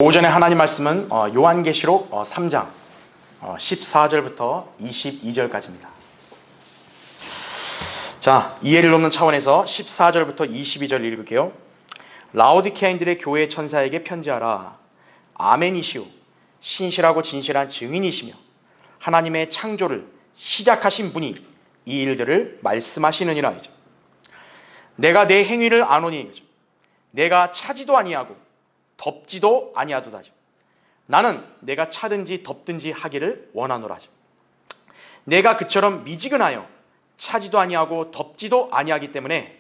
오전에 하나님 말씀은 요한계시록 3장 14절부터 22절까지입니다. 자, 이해를 돕는 차원에서 14절부터 22절 읽을게요. 라오디케아인들의 교회 천사에게 편지하라. 아멘이시오. 신실하고 진실한 증인이시며 하나님의 창조를 시작하신 분이 이 일들을 말씀하시느니라. 내가 내 행위를 아노니 내가 차지도 아니하고 덮지도 아니하도다. 나는 내가 차든지 덮든지 하기를 원하노라. 내가 그처럼 미지근하여 차지도 아니하고 덮지도 아니하기 때문에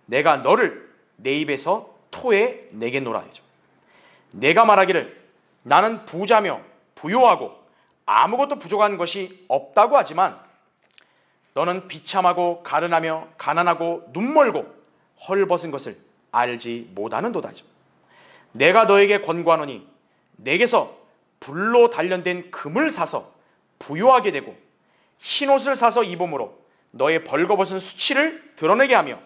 내가 너를 내 입에서 토해 내겠노라. 내가 말하기를 나는 부자며 부요하고 아무것도 부족한 것이 없다고 하지만 너는 비참하고 가련하며 가난하고 눈멀고 헐벗은 것을 알지 못하는도다. 내가 너에게 권고하노니 내게서 불로 단련된 금을 사서 부요하게 되고 흰옷을 사서 입음으로 너의 벌거벗은 수치를 드러내게 하며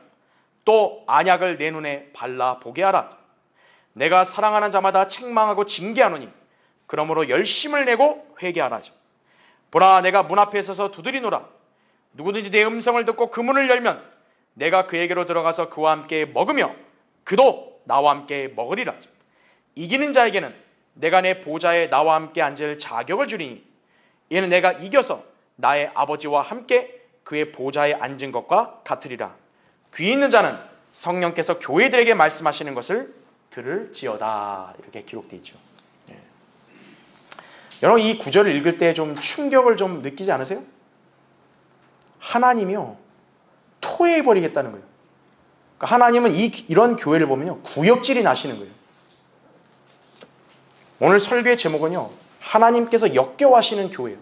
또 안약을 내 눈에 발라보게 하라. 내가 사랑하는 자마다 책망하고 징계하노니 그러므로 열심을 내고 회개하라. 보라, 내가 문 앞에 서서 두드리노라. 누구든지 내 음성을 듣고 그 문을 열면 내가 그에게로 들어가서 그와 함께 먹으며 그도 나와 함께 먹으리라. 이기는 자에게는 내가 내 보좌에 나와 함께 앉을 자격을 주리니 이는 내가 이겨서 나의 아버지와 함께 그의 보좌에 앉은 것과 같으리라. 귀 있는 자는 성령께서 교회들에게 말씀하시는 것을 들을지어다. 이렇게 기록되어 있죠. 여러분, 이 구절을 읽을 때 좀 충격을 좀 느끼지 않으세요? 하나님이요 토해버리겠다는 거예요. 그러니까 하나님은 이런 교회를 보면요 구역질이 나시는 거예요. 오늘 설교의 제목은요 하나님께서 역겨워하시는 교회예요.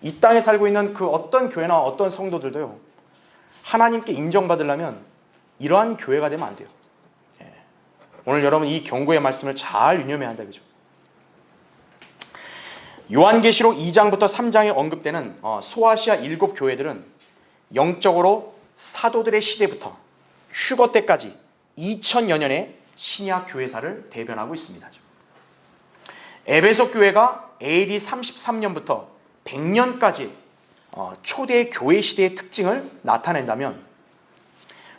이 땅에 살고 있는 그 어떤 교회나 어떤 성도들도요 하나님께 인정받으려면 이러한 교회가 되면 안 돼요. 오늘 여러분 이 경고의 말씀을 잘 유념해야 한다, 그죠? 요한계시록 2장부터 3장에 언급되는 소아시아 7교회들은 영적으로 사도들의 시대부터 휴거 때까지 2000여 년의 신약 교회사를 대변하고 있습니다. 에베소 교회가 AD 33년부터 100년까지 초대 교회 시대의 특징을 나타낸다면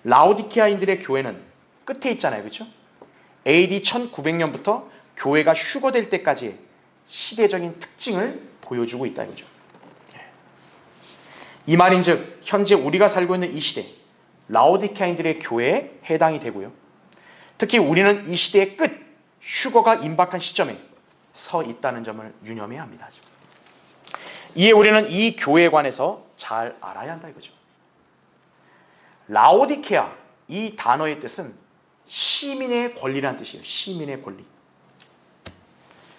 라오디케아인들의 교회는 끝에 있잖아요, 그렇죠? AD 1900년부터 교회가 휴거될 때까지의 시대적인 특징을 보여주고 있다, 이거죠. 이 말인즉 현재 우리가 살고 있는 이 시대 라오디케아인들의 교회에 해당이 되고요. 특히 우리는 이 시대의 끝 휴거가 임박한 시점에 서 있다는 점을 유념해야 합니다. 이에 우리는 이 교회에 관해서 잘 알아야 한다, 이거죠. 라오디케아 이 단어의 뜻은 시민의 권리라는 뜻이에요. 시민의 권리.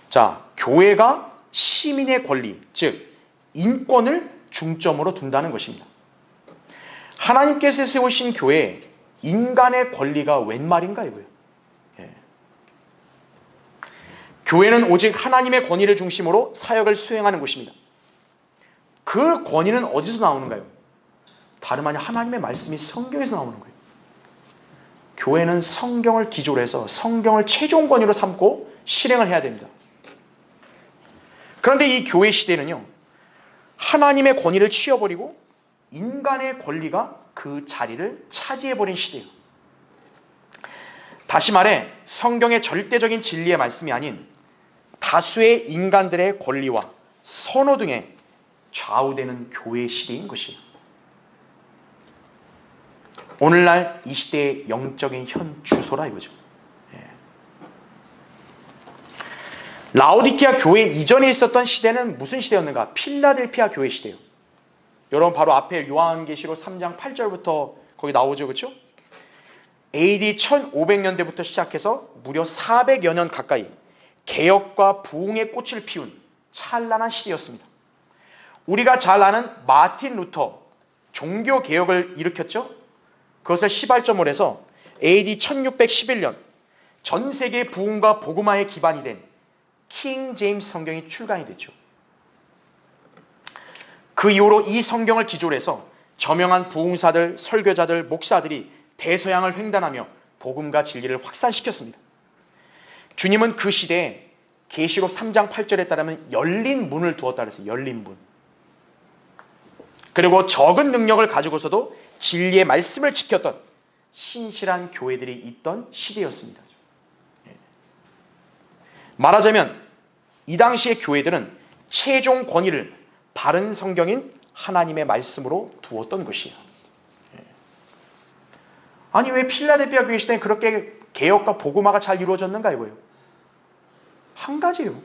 자, 교회가 시민의 권리, 즉 인권을 중점으로 둔다는 것입니다. 하나님께서 세우신 교회에 인간의 권리가 웬 말인가 이거예요. 교회는 오직 하나님의 권위를 중심으로 사역을 수행하는 곳입니다. 그 권위는 어디서 나오는가요? 다름 아닌 하나님의 말씀이 성경에서 나오는 거예요. 교회는 성경을 기초로 해서 성경을 최종 권위로 삼고 실행을 해야 됩니다. 그런데 이 교회 시대는요 하나님의 권위를 취해버리고 인간의 권리가 그 자리를 차지해버린 시대예요. 다시 말해 성경의 절대적인 진리의 말씀이 아닌 다수의 인간들의 권리와 선호 등에 좌우되는 교회 시대인 것이에요. 오늘날 이 시대의 영적인 현 주소라 이거죠. 라오디케아 교회 이전에 있었던 시대는 무슨 시대였는가? 필라델피아 교회 시대예요. 여러분 바로 앞에 요한계시록 3장 8절부터 거기 나오죠, 그렇죠? AD 1500년대부터 시작해서 무려 400여 년 가까이 개혁과 부흥의 꽃을 피운 찬란한 시대였습니다. 우리가 잘 아는 마틴 루터 종교 개혁을 일으켰죠. 그것을 시발점으로 해서 AD 1611년 전 세계 부흥과 복음화의 기반이 된 킹 제임스 성경이 출간이 됐죠. 그 이후로 이 성경을 기초로 해서 저명한 부흥사들, 설교자들, 목사들이 대서양을 횡단하며 복음과 진리를 확산시켰습니다. 주님은 그 시대에 계시록 3장 8절에 따르면 열린 문을 두었다 그랬어요. 열린 문. 그리고 적은 능력을 가지고서도 진리의 말씀을 지켰던 신실한 교회들이 있던 시대였습니다. 말하자면 이 당시의 교회들은 최종 권위를 바른 성경인 하나님의 말씀으로 두었던 것이에요. 아니 왜 필라델피아 교회 시대에 그렇게 개혁과 복음화가 잘 이루어졌는가 이거예요. 한 가지예요.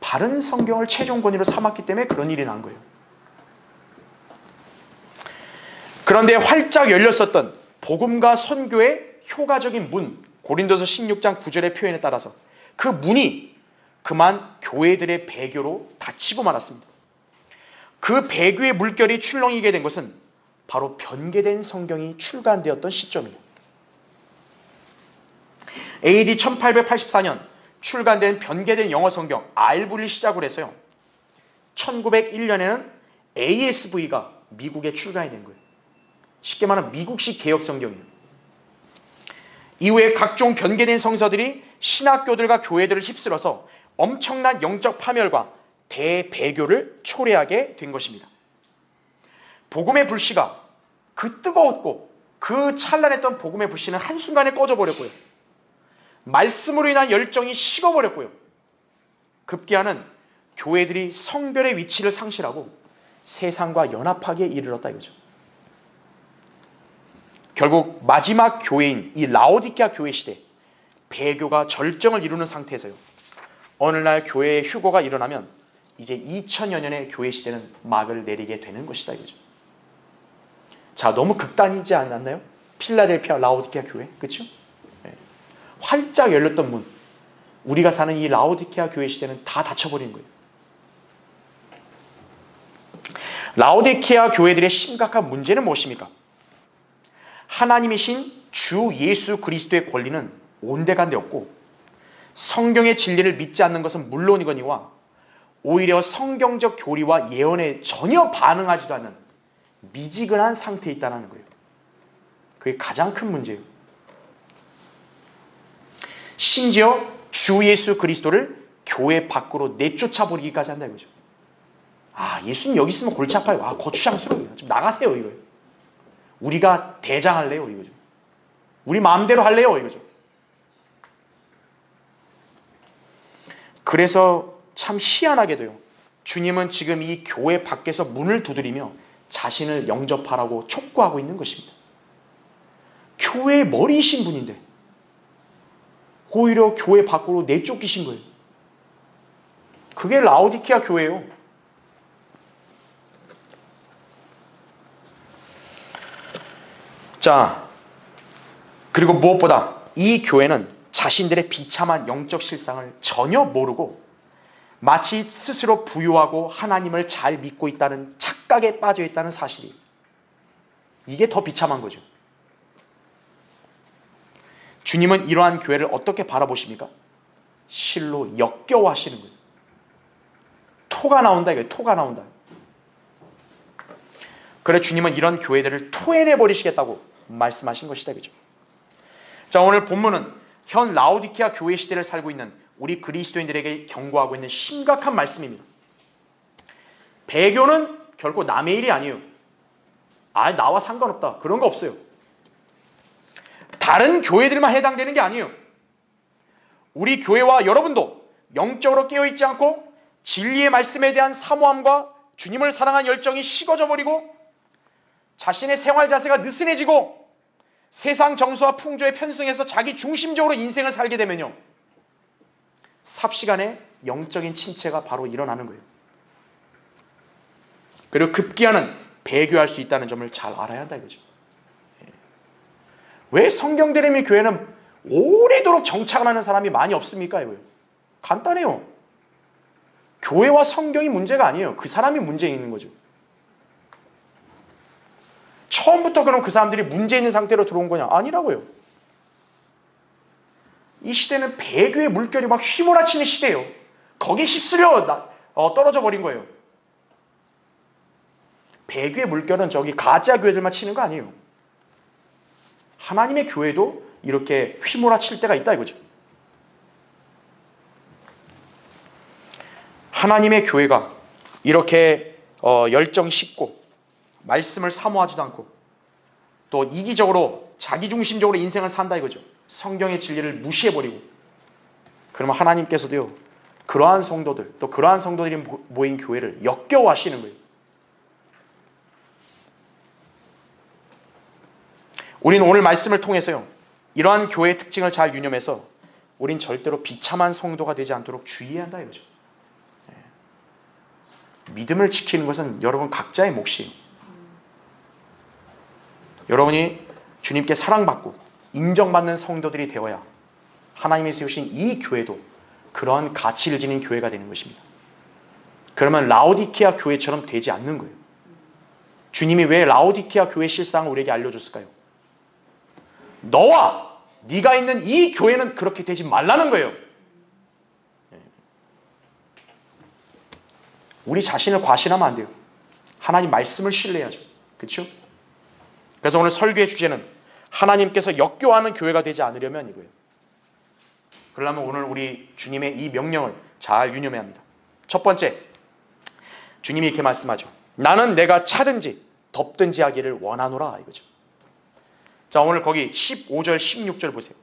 바른 성경을 최종 권위로 삼았기 때문에 그런 일이 난 거예요. 그런데 활짝 열렸었던 복음과 선교의 효과적인 문, 고린도서 16장 9절의 표현에 따라서 그 문이 그만 교회들의 배교로 닫히고 말았습니다. 그 배교의 물결이 출렁이게 된 것은 바로 변개된 성경이 출간되었던 시점이에요. AD 1884년 출간된 변개된 영어 성경 알부를 시작으로 해서요. 1901년에는 ASV가 미국에 출간이 된 거예요. 쉽게 말하면 미국식 개혁 성경이에요. 이후에 각종 변개된 성서들이 신학교들과 교회들을 휩쓸어서 엄청난 영적 파멸과 대배교를 초래하게 된 것입니다. 복음의 불씨가 그 뜨거웠고 그 찬란했던 복음의 불씨는 한순간에 꺼져버렸고요. 말씀으로 인한 열정이 식어버렸고요. 급기야는 교회들이 성별의 위치를 상실하고 세상과 연합하기에 이르렀다 이거죠. 결국 마지막 교회인 이 라오디게아 교회 시대 배교가 절정을 이루는 상태에서요. 어느 날 교회의 휴거가 일어나면 이제 2000여 년의 교회 시대는 막을 내리게 되는 것이다 이거죠. 자, 너무 극단이지 않았나요? 필라델피아 라오디게아 교회, 그렇죠? 네. 활짝 열렸던 문, 우리가 사는 이 라오디게아 교회 시대는 다 닫혀버린 거예요. 라오디게아 교회들의 심각한 문제는 무엇입니까? 하나님이신 주 예수 그리스도의 권리는 온데간데 없고 성경의 진리를 믿지 않는 것은 물론이거니와 오히려 성경적 교리와 예언에 전혀 반응하지도 않는 미지근한 상태에 있다는 거예요. 그게 가장 큰 문제예요. 심지어 주 예수 그리스도를 교회 밖으로 내쫓아 버리기까지 한다 이거죠. 아, 예수님 여기 있으면 골치 아파요. 아, 거추장스러워요. 좀 나가세요 이거예요. 우리가 대장할래요 이거죠. 우리 마음대로 할래요 이거죠. 그래서 참 희한하게도요. 주님은 지금 이 교회 밖에서 문을 두드리며 자신을 영접하라고 촉구하고 있는 것입니다. 교회의 머리이신 분인데 오히려 교회 밖으로 내쫓기신 거예요. 그게 라오디게아 교회예요. 자, 그리고 무엇보다 이 교회는 자신들의 비참한 영적 실상을 전혀 모르고 마치 스스로 부유하고 하나님을 잘 믿고 있다는 착각에 빠져 있다는 사실이, 이게 더 비참한 거죠. 주님은 이러한 교회를 어떻게 바라보십니까? 실로 역겨워하시는 거예요. 토가 나온다 이거예요. 토가 나온다. 그래 주님은 이런 교회들을 토해내버리시겠다고 말씀하신 것이다. 그죠? 자, 오늘 본문은 현 라오디게아 교회 시대를 살고 있는 우리 그리스도인들에게 경고하고 있는 심각한 말씀입니다. 배교는 결코 남의 일이 아니에요. 아, 나와 상관없다. 그런 거 없어요. 다른 교회들만 해당되는 게 아니에요. 우리 교회와 여러분도 영적으로 깨어있지 않고 진리의 말씀에 대한 사모함과 주님을 사랑한 열정이 식어져 버리고 자신의 생활 자세가 느슨해지고 세상 정서와 풍조에 편승해서 자기 중심적으로 인생을 살게 되면요, 삽시간에 영적인 침체가 바로 일어나는 거예요. 그리고 급기야는 배교할 수 있다는 점을 잘 알아야 한다 이거죠. 왜 성경대림의 교회는 오래도록 정착을 하는 사람이 많이 없습니까? 이거예요. 간단해요. 교회와 성경이 문제가 아니에요. 그 사람이 문제 있는 거죠. 처음부터 그럼 그 사람들이 문제 있는 상태로 들어온 거냐? 아니라고요. 이 시대는 배교의 물결이 막 휘몰아치는 시대예요. 거기에 휩쓸려 떨어져 버린 거예요. 배교의 물결은 저기 가짜 교회들만 치는 거 아니에요. 하나님의 교회도 이렇게 휘몰아칠 때가 있다 이거죠. 하나님의 교회가 이렇게 열정이 식고 말씀을 사모하지도 않고 또 이기적으로 자기중심적으로 인생을 산다 이거죠. 성경의 진리를 무시해버리고, 그러면 하나님께서도요 그러한 성도들, 또 그러한 성도들이 모인 교회를 역겨워하시는 거예요. 우리는 오늘 말씀을 통해서요 이러한 교회의 특징을 잘 유념해서 우린 절대로 비참한 성도가 되지 않도록 주의해야 한다 이거죠. 믿음을 지키는 것은 여러분 각자의 몫이에요. 여러분이 주님께 사랑받고 인정받는 성도들이 되어야 하나님이 세우신 이 교회도 그런 가치를 지닌 교회가 되는 것입니다. 그러면 라오디케아 교회처럼 되지 않는 거예요. 주님이 왜 라오디케아 교회 실상을 우리에게 알려줬을까요? 너와 네가 있는 이 교회는 그렇게 되지 말라는 거예요. 우리 자신을 과신하면 안 돼요. 하나님 말씀을 신뢰해야죠. 그렇죠? 그래서 오늘 설교의 주제는 하나님께서 역겨워하는 교회가 되지 않으려면 이거예요. 그러려면 오늘 우리 주님의 이 명령을 잘 유념해야 합니다. 첫 번째, 주님이 이렇게 말씀하죠. 나는 내가 차든지 덥든지 하기를 원하노라 이거죠. 자, 오늘 거기 15절 16절 보세요.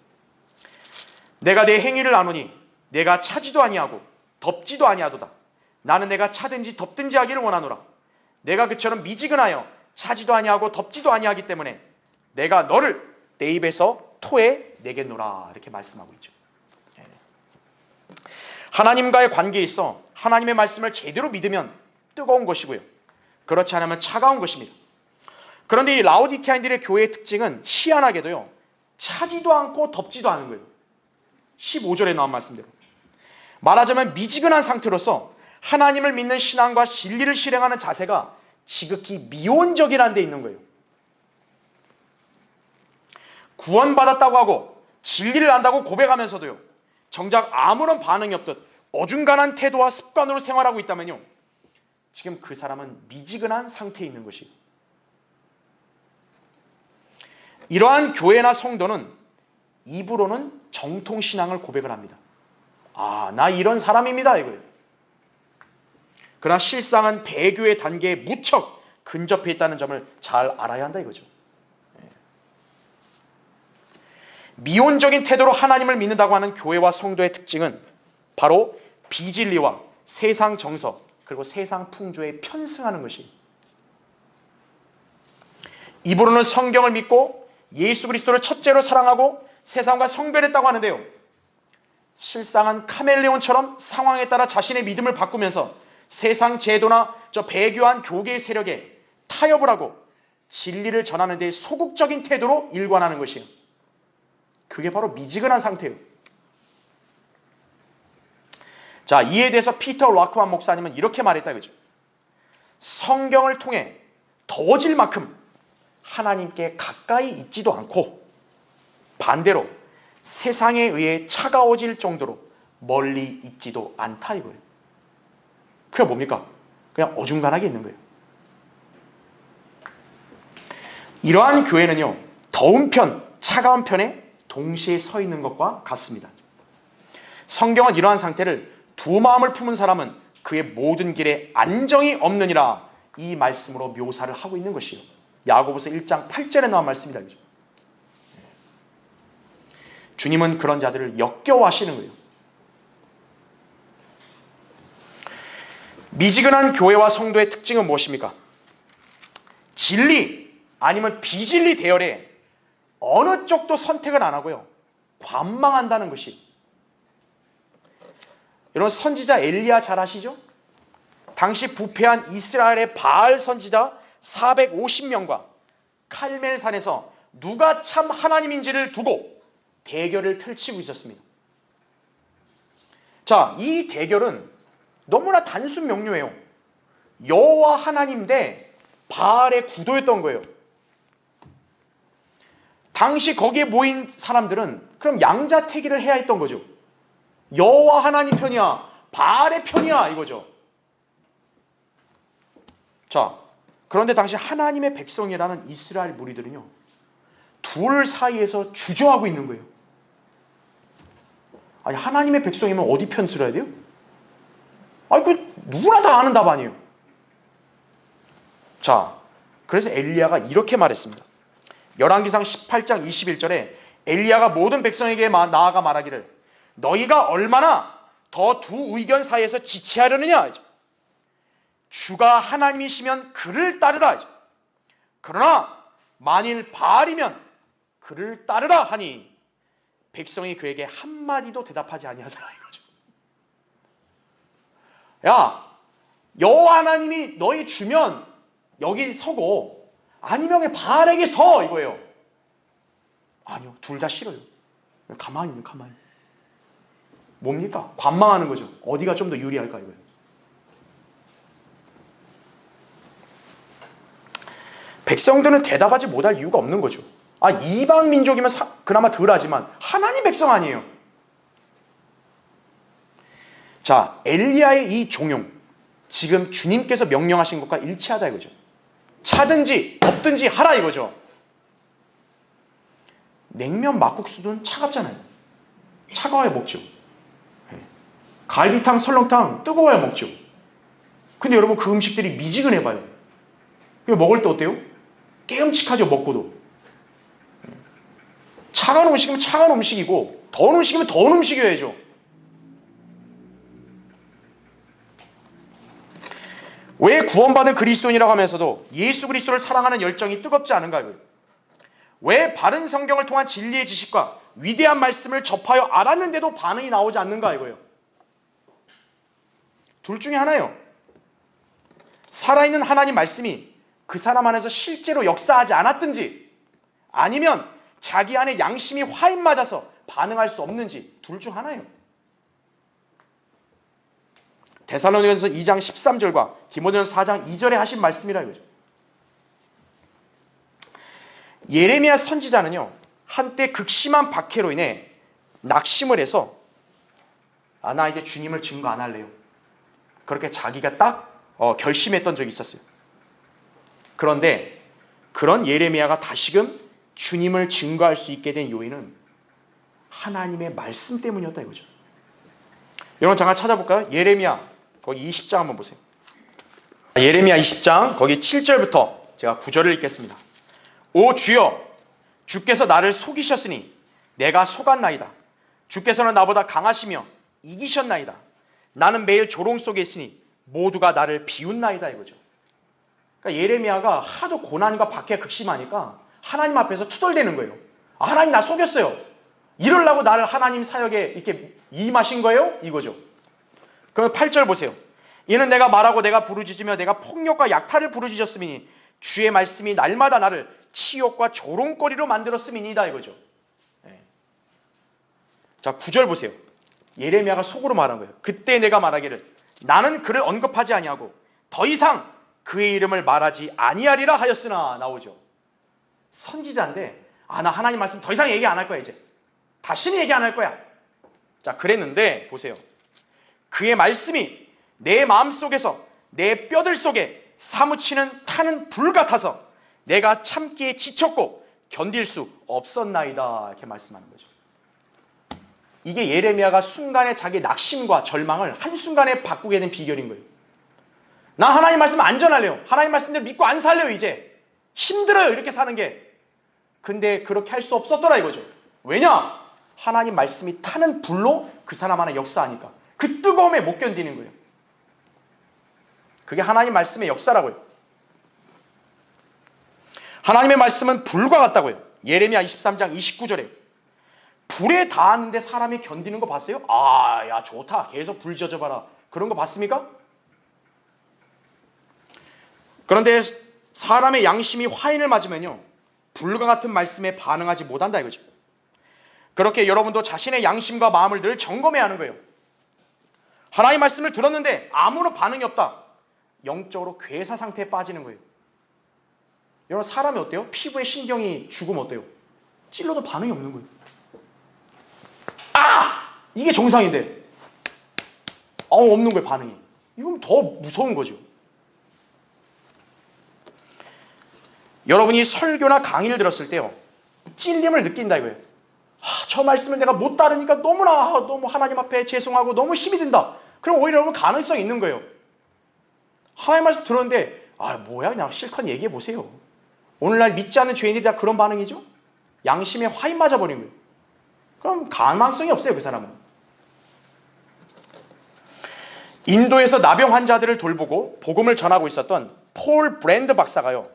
내가 내 행위를 아노니 내가 차지도 아니하고 덥지도 아니하도다. 나는 내가 차든지 덥든지 하기를 원하노라. 내가 그처럼 미지근하여 차지도 아니하고 덥지도 아니하기 때문에 내가 너를 내 입에서 토해 내겠노라 이렇게 말씀하고 있죠. 하나님과의 관계에 있어 하나님의 말씀을 제대로 믿으면 뜨거운 것이고요, 그렇지 않으면 차가운 것입니다. 그런데 이 라오디케아인들의 교회의 특징은 희한하게도요 차지도 않고 덥지도 않은 거예요. 15절에 나온 말씀대로 말하자면 미지근한 상태로서 하나님을 믿는 신앙과 진리를 실행하는 자세가 지극히 미온적이라는 데 있는 거예요. 구원받았다고 하고 진리를 안다고 고백하면서도요 정작 아무런 반응이 없듯 어중간한 태도와 습관으로 생활하고 있다면요 지금 그 사람은 미지근한 상태에 있는 것이에요. 이러한 교회나 성도는 입으로는 정통신앙을 고백을 합니다. 아, 나 이런 사람입니다 이거예요. 그러나 실상은 배교의 단계에 무척 근접해 있다는 점을 잘 알아야 한다 이거죠. 미온적인 태도로 하나님을 믿는다고 하는 교회와 성도의 특징은 바로 비진리와 세상 정서 그리고 세상 풍조에 편승하는 것이, 입으로는 성경을 믿고 예수 그리스도를 첫째로 사랑하고 세상과 성별했다고 하는데요 실상은 카멜레온처럼 상황에 따라 자신의 믿음을 바꾸면서 세상 제도나 저 배교한 교계의 세력에 타협을 하고 진리를 전하는 데 소극적인 태도로 일관하는 것이에요. 그게 바로 미지근한 상태예요. 자, 이에 대해서 피터 락크만 목사님은 이렇게 말했다 이거죠. 성경을 통해 더워질 만큼 하나님께 가까이 있지도 않고 반대로 세상에 의해 차가워질 정도로 멀리 있지도 않다 이거예요. 그게 뭡니까? 그냥 어중간하게 있는 거예요. 이러한 교회는요 더운 편, 차가운 편에 동시에 서 있는 것과 같습니다. 성경은 이러한 상태를 두 마음을 품은 사람은 그의 모든 길에 안정이 없느니라 이 말씀으로 묘사를 하고 있는 것이에요. 야고보서 1장 8절에 나온 말씀이다. 주님은 그런 자들을 역겨워하시는 거예요. 미지근한 교회와 성도의 특징은 무엇입니까? 진리 아니면 비진리 대열에 어느 쪽도 선택을 안 하고요 관망한다는 것이. 여러분 선지자 엘리야 잘 아시죠? 당시 부패한 이스라엘의 바알 선지자 450명과 칼멜산에서 누가 참 하나님인지를 두고 대결을 펼치고 있었습니다. 자, 이 대결은 너무나 단순 명료해요. 여호와 하나님 대 바알의 구도였던 거예요. 당시 거기에 모인 사람들은 그럼 양자택일을 해야 했던 거죠. 여호와 하나님 편이야, 바알의 편이야 이거죠. 자, 그런데 당시 하나님의 백성이라는 이스라엘 무리들은요 둘 사이에서 주저하고 있는 거예요. 아니 하나님의 백성이면 어디 편 들어야 돼요? 아니 그 누구나 다 아는 답 아니에요. 자, 그래서 엘리야가 이렇게 말했습니다. 열왕기상 18장 21절에 엘리야가 모든 백성에게 나아가 말하기를 너희가 얼마나 더 두 의견 사이에서 지체하려느냐. 주가 하나님이시면 그를 따르라. 그러나 만일 바알이면 그를 따르라 하니 백성이 그에게 한마디도 대답하지 아니하더라 이거죠. 야, 여호와 하나님이 너희 주면 여기 서고 아니면 바알에게 서 이거예요. 아니요, 둘 다 싫어요. 가만히 있는 가만히. 뭡니까? 관망하는 거죠. 어디가 좀 더 유리할까 이거예요. 백성들은 대답하지 못할 이유가 없는 거죠. 이방 민족이면 그나마 덜하지만 하나님 백성 아니에요. 자, 엘리야의 이 종용, 지금 주님께서 명령하신 것과 일치하다 이거죠. 차든지 덥든지 하라 이거죠. 냉면 막국수는 차갑잖아요. 차가워야 먹죠. 갈비탕, 설렁탕 뜨거워야 먹죠. 근데 여러분 그 음식들이 미지근해봐요. 그럼 먹을 때 어때요? 깨음칙하죠. 먹고도. 차가운 음식이면 차가운 음식이고 더운 음식이면 더운 음식이어야죠. 왜 구원받은 그리스도인이라고 하면서도 예수 그리스도를 사랑하는 열정이 뜨겁지 않은가요? 왜 바른 성경을 통한 진리의 지식과 위대한 말씀을 접하여 알았는데도 반응이 나오지 않는가 이거예요. 둘 중에 하나예요. 살아있는 하나님 말씀이 그 사람 안에서 실제로 역사하지 않았든지 아니면 자기 안에 양심이 화인 맞아서 반응할 수 없는지 둘 중 하나예요. 데살로니가전서 2장 13절과 디모데전서 4장 2절에 하신 말씀이라 이거죠. 예레미야 선지자는요, 한때 극심한 박해로 인해 낙심을 해서 나 이제 주님을 증거 안 할래요. 그렇게 자기가 딱 결심했던 적이 있었어요. 그런데 그런 예레미야가 다시금 주님을 증거할 수 있게 된 요인은 하나님의 말씀 때문이었다 이거죠. 여러분 잠깐 찾아볼까요? 예레미야 거기 20장 한번 보세요. 예레미야 20장 거기 7절부터 제가 9절을 읽겠습니다. 오 주여, 주께서 나를 속이셨으니 내가 속았나이다. 주께서는 나보다 강하시며 이기셨나이다. 나는 매일 조롱 속에 있으니 모두가 나를 비웃나이다 이거죠. 그러니까 예레미야가 하도 고난과 박해가 극심하니까 하나님 앞에서 투덜대는 거예요. 하나님 나 속였어요. 이러려고 나를 하나님 사역에 이렇게 임하신 거예요? 이거죠. 그러면 8절 보세요. 이는 내가 말하고 내가 부르짖으며 내가 폭력과 약탈을 부르짖었음이니 주의 말씀이 날마다 나를 치욕과 조롱거리로 만들었음이니다 이거죠. 네. 자 9절 보세요. 예레미야가 속으로 말한 거예요. 그때 내가 말하기를 나는 그를 언급하지 아니하고 더 이상 그의 이름을 말하지 아니하리라 하였으나 나오죠. 선지자인데 나 하나님 말씀 더 이상 얘기 안 할 거야 이제. 다시는 얘기 안 할 거야. 자 그랬는데 보세요. 그의 말씀이 내 마음속에서 내 뼈들 속에 사무치는 타는 불 같아서 내가 참기에 지쳤고 견딜 수 없었나이다 이렇게 말씀하는 거죠. 이게 예레미야가 순간에 자기 낙심과 절망을 한순간에 바꾸게 된 비결인 거예요. 나 하나님 말씀 안 전할래요. 하나님 말씀대로 믿고 안 살래요 이제. 힘들어요 이렇게 사는 게. 근데 그렇게 할 수 없었더라 이거죠. 왜냐? 하나님 말씀이 타는 불로 그 사람 안에 역사하니까 그 뜨거움에 못 견디는 거예요. 그게 하나님 말씀의 역사라고요. 하나님의 말씀은 불과 같다고요. 예레미야 23장 29절에 불에 닿았는데 사람이 견디는 거 봤어요? 야 좋다. 계속 불 져줘봐라. 그런 거 봤습니까? 그런데 사람의 양심이 화인을 맞으면요 불과 같은 말씀에 반응하지 못한다 이거죠. 그렇게 여러분도 자신의 양심과 마음을 늘 점검해야 하는 거예요. 하나님 말씀을 들었는데 아무런 반응이 없다. 영적으로 괴사 상태에 빠지는 거예요. 여러분 사람이 어때요? 피부에 신경이 죽으면 어때요? 찔러도 반응이 없는 거예요. 이게 정상인데 없는 거예요 반응이. 이건 더 무서운 거죠. 여러분이 설교나 강의를 들었을 때요 찔림을 느낀다 이거예요. 저 말씀을 내가 못 따르니까 너무 하나님 앞에 죄송하고 너무 힘이 든다. 그럼 오히려 여러분 가능성이 있는 거예요. 하나님 말씀 들었는데 뭐야 그냥 실컷 얘기해 보세요. 오늘날 믿지 않는 죄인들이 다 그런 반응이죠. 양심에 화인 맞아버린 거예요. 그럼 가망성이 없어요, 그 사람은. 인도에서 나병 환자들을 돌보고 복음을 전하고 있었던 폴 브랜드 박사가요,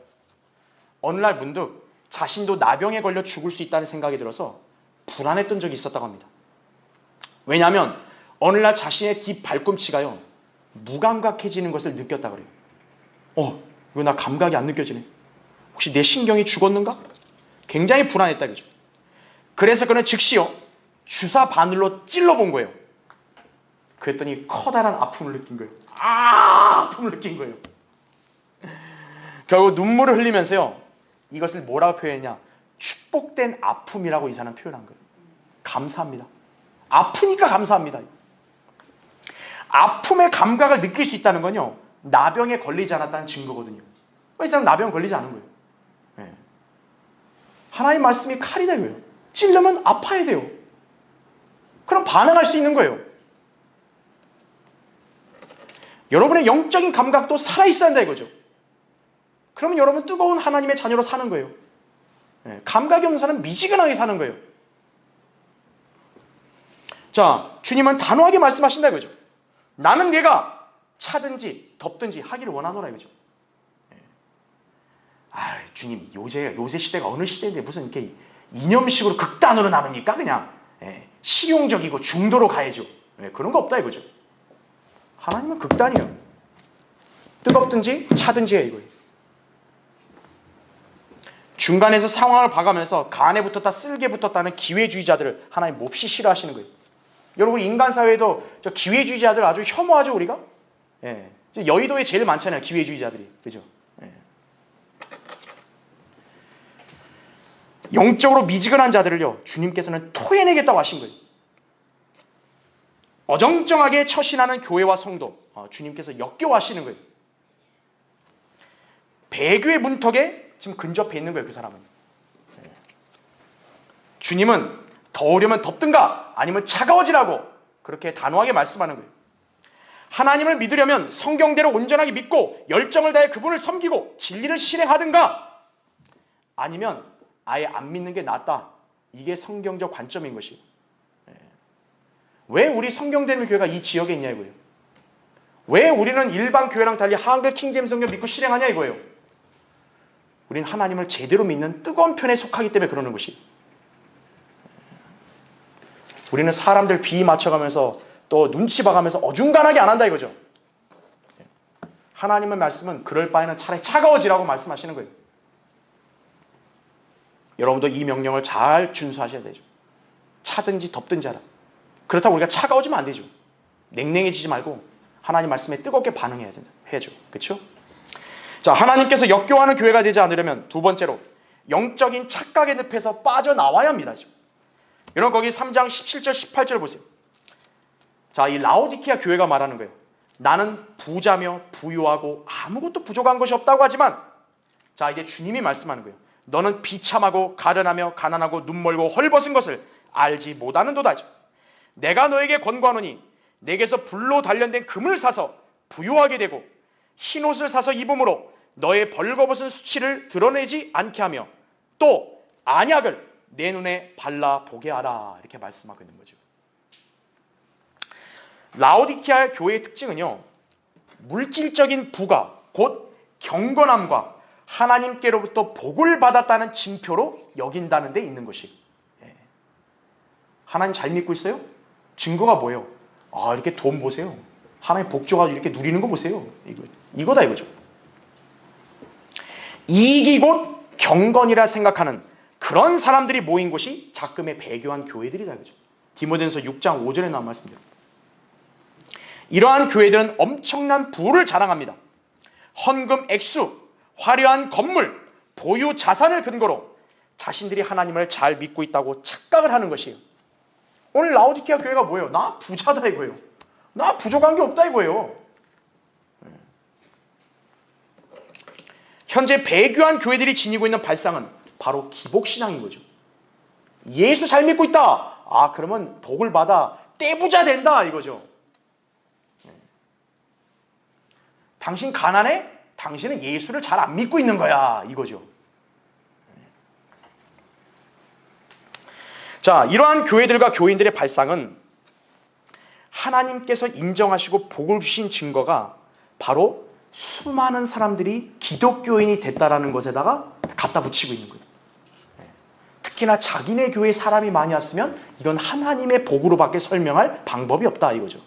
어느 날 문득 자신도 나병에 걸려 죽을 수 있다는 생각이 들어서 불안했던 적이 있었다고 합니다. 왜냐하면 어느 날 자신의 뒷발꿈치가요 무감각해지는 것을 느꼈다 그래요. 이거 나 감각이 안 느껴지네. 혹시 내 신경이 죽었는가? 굉장히 불안했다 그죠. 그래서 그는 즉시요 주사 바늘로 찔러본 거예요. 그랬더니 커다란 아픔을 느낀 거예요. 아픔을 느낀 거예요. 결국 눈물을 흘리면서요, 이것을 뭐라고 표현했냐, 축복된 아픔이라고 이 사람 표현한 거예요. 감사합니다. 아프니까 감사합니다. 아픔의 감각을 느낄 수 있다는 건요, 나병에 걸리지 않았다는 증거거든요. 이 사람 나병 걸리지 않은 거예요. 네. 하나님 말씀이 칼이다 이거예요. 찔르면 아파야 돼요. 그럼 반응할 수 있는 거예요. 여러분의 영적인 감각도 살아있어야 한다 이거죠. 그러면 여러분 뜨거운 하나님의 자녀로 사는 거예요. 네. 감각이 없는 사람은 미지근하게 사는 거예요. 자, 주님은 단호하게 말씀하신다 이거죠. 나는 내가 차든지 덥든지 하기를 원하노라 이거죠. 주님, 요새 시대가 어느 시대인데 무슨 이렇게 이념식으로 극단으로 나누니까 그냥 실용적이고 중도로 가야죠. 그런 거 없다 이거죠. 하나님은 극단이에요. 뜨겁든지 차든지 해 이거예요. 중간에서 상황을 봐가면서 간에 붙었다 쓸개 붙었다는 기회주의자들을 하나님 몹시 싫어하시는 거예요. 여러분 인간 사회에도 저 기회주의자들 아주 혐오하죠 우리가. 여의도에 제일 많잖아요 기회주의자들이, 그죠? 영적으로 미지근한 자들을요 주님께서는 토해내겠다고 하신 거예요. 어정쩡하게 처신하는 교회와 성도, 주님께서 역겨워하시는 거예요. 배교의 문턱에 지금 근접해 있는 거예요 그 사람은. 주님은 더우려면 덥든가 아니면 차가워지라고 그렇게 단호하게 말씀하는 거예요. 하나님을 믿으려면 성경대로 온전하게 믿고 열정을 다해 그분을 섬기고 진리를 실행하든가 아니면 아예 안 믿는 게 낫다. 이게 성경적 관점인 것이에요. 왜 우리 성경대로 교회가 이 지역에 있냐 이거예요. 왜 우리는 일반 교회랑 달리 한글 킹제임스 성경 믿고 실행하냐 이거예요. 우리는 하나님을 제대로 믿는 뜨거운 편에 속하기 때문에 그러는 것이. 우리는 사람들 비위 맞춰가면서 또 눈치 봐가면서 어중간하게 안 한다 이거죠. 하나님의 말씀은 그럴 바에는 차라리 차가워지라고 말씀하시는 거예요. 여러분도 이 명령을 잘 준수하셔야 되죠. 차든지 덥든지 하라. 그렇다고 우리가 차가워지면 안 되죠. 냉랭해지지 말고 하나님 말씀에 뜨겁게 반응해야 된다. 해야죠. 그렇죠? 자, 하나님께서 역겨워하는 교회가 되지 않으려면 두 번째로 영적인 착각의 늪에서 빠져나와야 합니다. 지금. 여러분 거기 3장 17절 18절 보세요. 자, 이 라오디키아 교회가 말하는 거예요. 나는 부자며 부유하고 아무것도 부족한 것이 없다고 하지만, 자, 이게 주님이 말씀하는 거예요. 너는 비참하고 가련하며 가난하고 눈멀고 헐벗은 것을 알지 못하는도다. 내가 너에게 권고하노니 내게서 불로 단련된 금을 사서 부유하게 되고 흰옷을 사서 입음으로 너의 벌거벗은 수치를 드러내지 않게 하며 또 안약을 내 눈에 발라보게 하라. 이렇게 말씀하고 있는 거죠. 라오디키아 교회의 특징은요, 물질적인 부가 곧 경건함과 하나님께로부터 복을 받았다는 징표로 여긴다는 데 있는 것이. 하나님 잘 믿고 있어요? 증거가 뭐예요? 이렇게 돈 보세요. 하나님 복 줘가지고 이렇게 누리는 거 보세요. 이거다 이거죠. 이익이 곧 경건이라 생각하는 그런 사람들이 모인 곳이 작금의 배교한 교회들이다 이거죠. 디모데전서 6장 5절에 나온 말씀대로. 이러한 교회들은 엄청난 부를 자랑합니다. 헌금 액수, 화려한 건물, 보유 자산을 근거로 자신들이 하나님을 잘 믿고 있다고 착각을 하는 것이에요. 오늘 라오디키아 교회가 뭐예요? 나 부자다 이거예요. 나 부족한 게 없다 이거예요. 현재 배교한 교회들이 지니고 있는 발상은 바로 기복신앙인 거죠. 예수 잘 믿고 있다. 그러면 복을 받아 떼부자 된다 이거죠. 당신 가난해? 당신은 예수를 잘 안 믿고 있는 거야, 이거죠. 자, 이러한 교회들과 교인들의 발상은 하나님께서 인정하시고 복을 주신 증거가 바로 수많은 사람들이 기독교인이 됐다라는 것에다가 갖다 붙이고 있는 거예요. 특히나 자기네 교회에 사람이 많이 왔으면 이건 하나님의 복으로밖에 설명할 방법이 없다, 이거죠.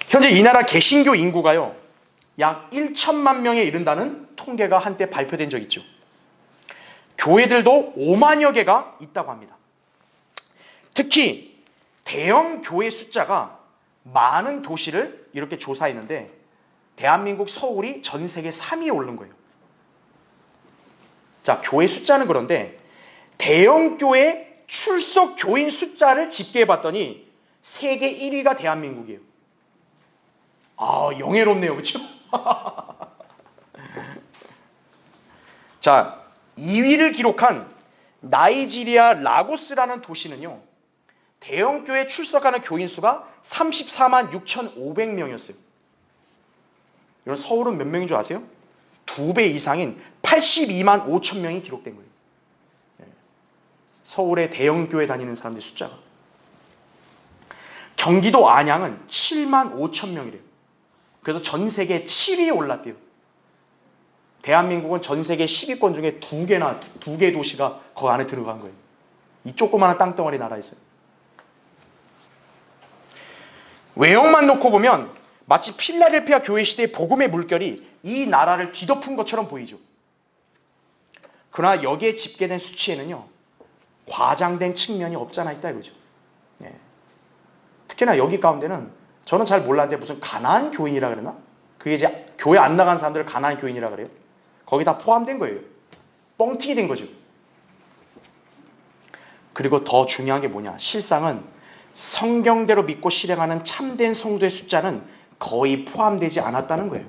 현재 이 나라 개신교 인구가요, 약 1천만 명에 이른다는 통계가 한때 발표된 적 있죠. 교회들도 5만여 개가 있다고 합니다. 특히 대형 교회 숫자가 많은 도시를 이렇게 조사했는데 대한민국 서울이 전 세계 3위에 오른 거예요. 자, 교회 숫자는 그런데 대형 교회 출석 교인 숫자를 집계해 봤더니 세계 1위가 대한민국이에요. 아, 영예롭네요. 그렇죠? 자, 2위를 기록한 나이지리아 라고스라는 도시는요, 대형 교회에 출석하는 교인 수가 34만 6,500명이었어요. 이런 서울은 몇 명인 줄 아세요? 2배 이상인 82만 5천 명이 기록된 거예요. 서울의 대형 교회 다니는 사람들 숫자가. 경기도 안양은 7만 5천 명이래요. 그래서 전 세계 7위에 올랐대요. 대한민국은 전 세계 10위권 중에 두 개 도시가 그 안에 들어간 거예요. 이 조그마한 땅덩어리 나라에서요. 외형만 놓고 보면 마치 필라델피아 교회 시대의 복음의 물결이 이 나라를 뒤덮은 것처럼 보이죠. 그러나 여기에 집계된 수치에는요, 과장된 측면이 없잖아 있다 이거죠. 네. 특히나 여기 가운데는 저는 잘 몰랐는데 무슨 가나안 교인이라 그러나? 그게 이제 교회 안 나간 사람들을 가나안 교인이라 그래요. 거기 다 포함된 거예요. 뻥튀기 된 거죠. 그리고 더 중요한 게 뭐냐? 실상은 성경대로 믿고 실행하는 참된 성도의 숫자는 거의 포함되지 않았다는 거예요.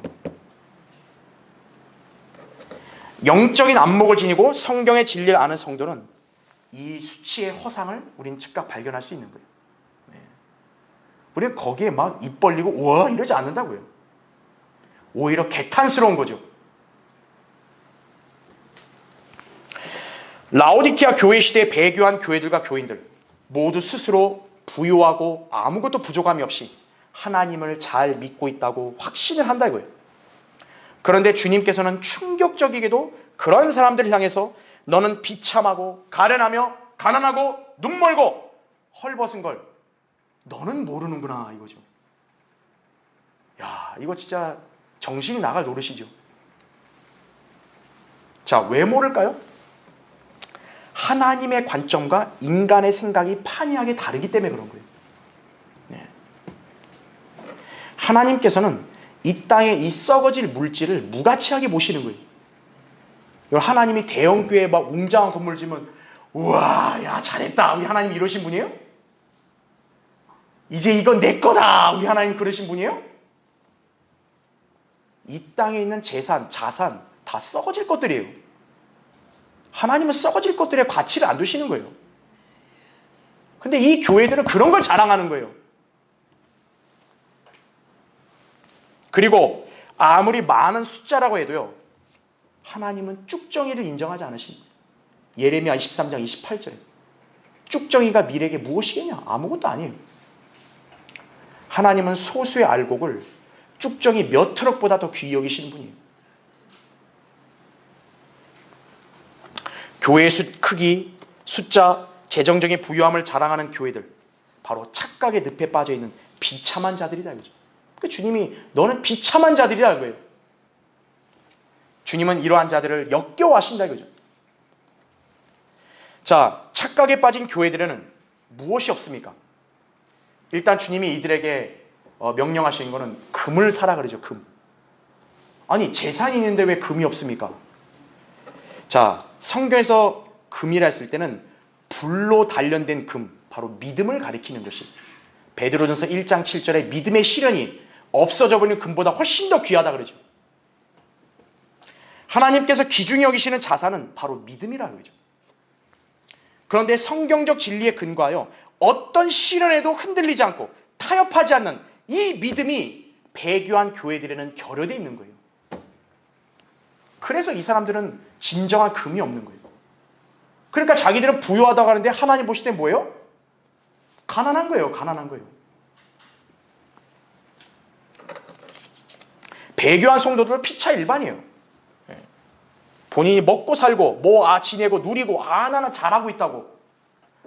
영적인 안목을 지니고 성경의 진리를 아는 성도는 이 수치의 허상을 우리는 즉각 발견할 수 있는 거예요. 네. 우리는 거기에 막 입 벌리고 우와 이러지 않는다고요. 오히려 개탄스러운 거죠. 라오디키아 교회 시대에 배교한 교회들과 교인들 모두 스스로 부유하고 아무것도 부족함이 없이 하나님을 잘 믿고 있다고 확신을 한다 이거예요. 그런데 주님께서는 충격적이게도 그런 사람들을 향해서 너는 비참하고 가련하며 가난하고 눈멀고 헐벗은 걸 너는 모르는구나 이거죠. 야, 이거 진짜 정신이 나갈 노릇이죠. 자, 왜 모를까요? 하나님의 관점과 인간의 생각이 판이하게 다르기 때문에 그런 거예요. 네. 하나님께서는 이 땅에 이 썩어질 물질을 무가치하게 보시는 거예요. 하나님이 대형교회에 막 웅장한 건물 지면 우와 야 잘했다 우리 하나님 이러신 분이에요? 이제 이건 내 거다 우리 하나님 그러신 분이에요? 이 땅에 있는 재산, 자산 다 썩어질 것들이에요. 하나님은 썩어질 것들에 가치를 안 두시는 거예요. 근데 이 교회들은 그런 걸 자랑하는 거예요. 그리고 아무리 많은 숫자라고 해도요, 하나님은 쭉정이를 인정하지 않으십니다. 예레미야 23장 28절에 쭉정이가 미래에게 무엇이겠냐? 아무것도 아니에요. 하나님은 소수의 알곡을 쭉정이 몇 트럭보다 더 귀히 여기시는 분이에요. 교회의 크기, 숫자, 재정적인 부유함을 자랑하는 교회들 바로 착각의 늪에 빠져있는 비참한 자들이다 이거죠. 그러니까 주님이 너는 비참한 자들이라는 거예요. 주님은 이러한 자들을 역겨워하신다 이거죠. 자, 착각에 빠진 교회들에는 무엇이 없습니까? 일단 주님이 이들에게 명령하시는 것은 금을 사라 그러죠. 금. 아니 재산이 있는데 왜 금이 없습니까? 자, 성경에서 금이라 했을 때는 불로 단련된 금, 바로 믿음을 가리키는 것이 베드로전서 1장 7절에 믿음의 시련이 없어져 버리는 금보다 훨씬 더 귀하다 그러죠. 하나님께서 귀중히 여기시는 자산은 바로 믿음이라고 그러죠. 그런데 성경적 진리에 근거하여 어떤 시련에도 흔들리지 않고 타협하지 않는 이 믿음이 배교한 교회들에는 결여되어 있는 거예요. 그래서 이 사람들은 진정한 금이 없는 거예요. 그러니까 자기들은 부유하다고 하는데 하나님 보실 때 뭐예요? 가난한 거예요. 가난한 거예요. 배교한 성도들은 피차 일반이에요. 본인이 먹고 살고 지내고 누리고 나는 잘하고 있다고.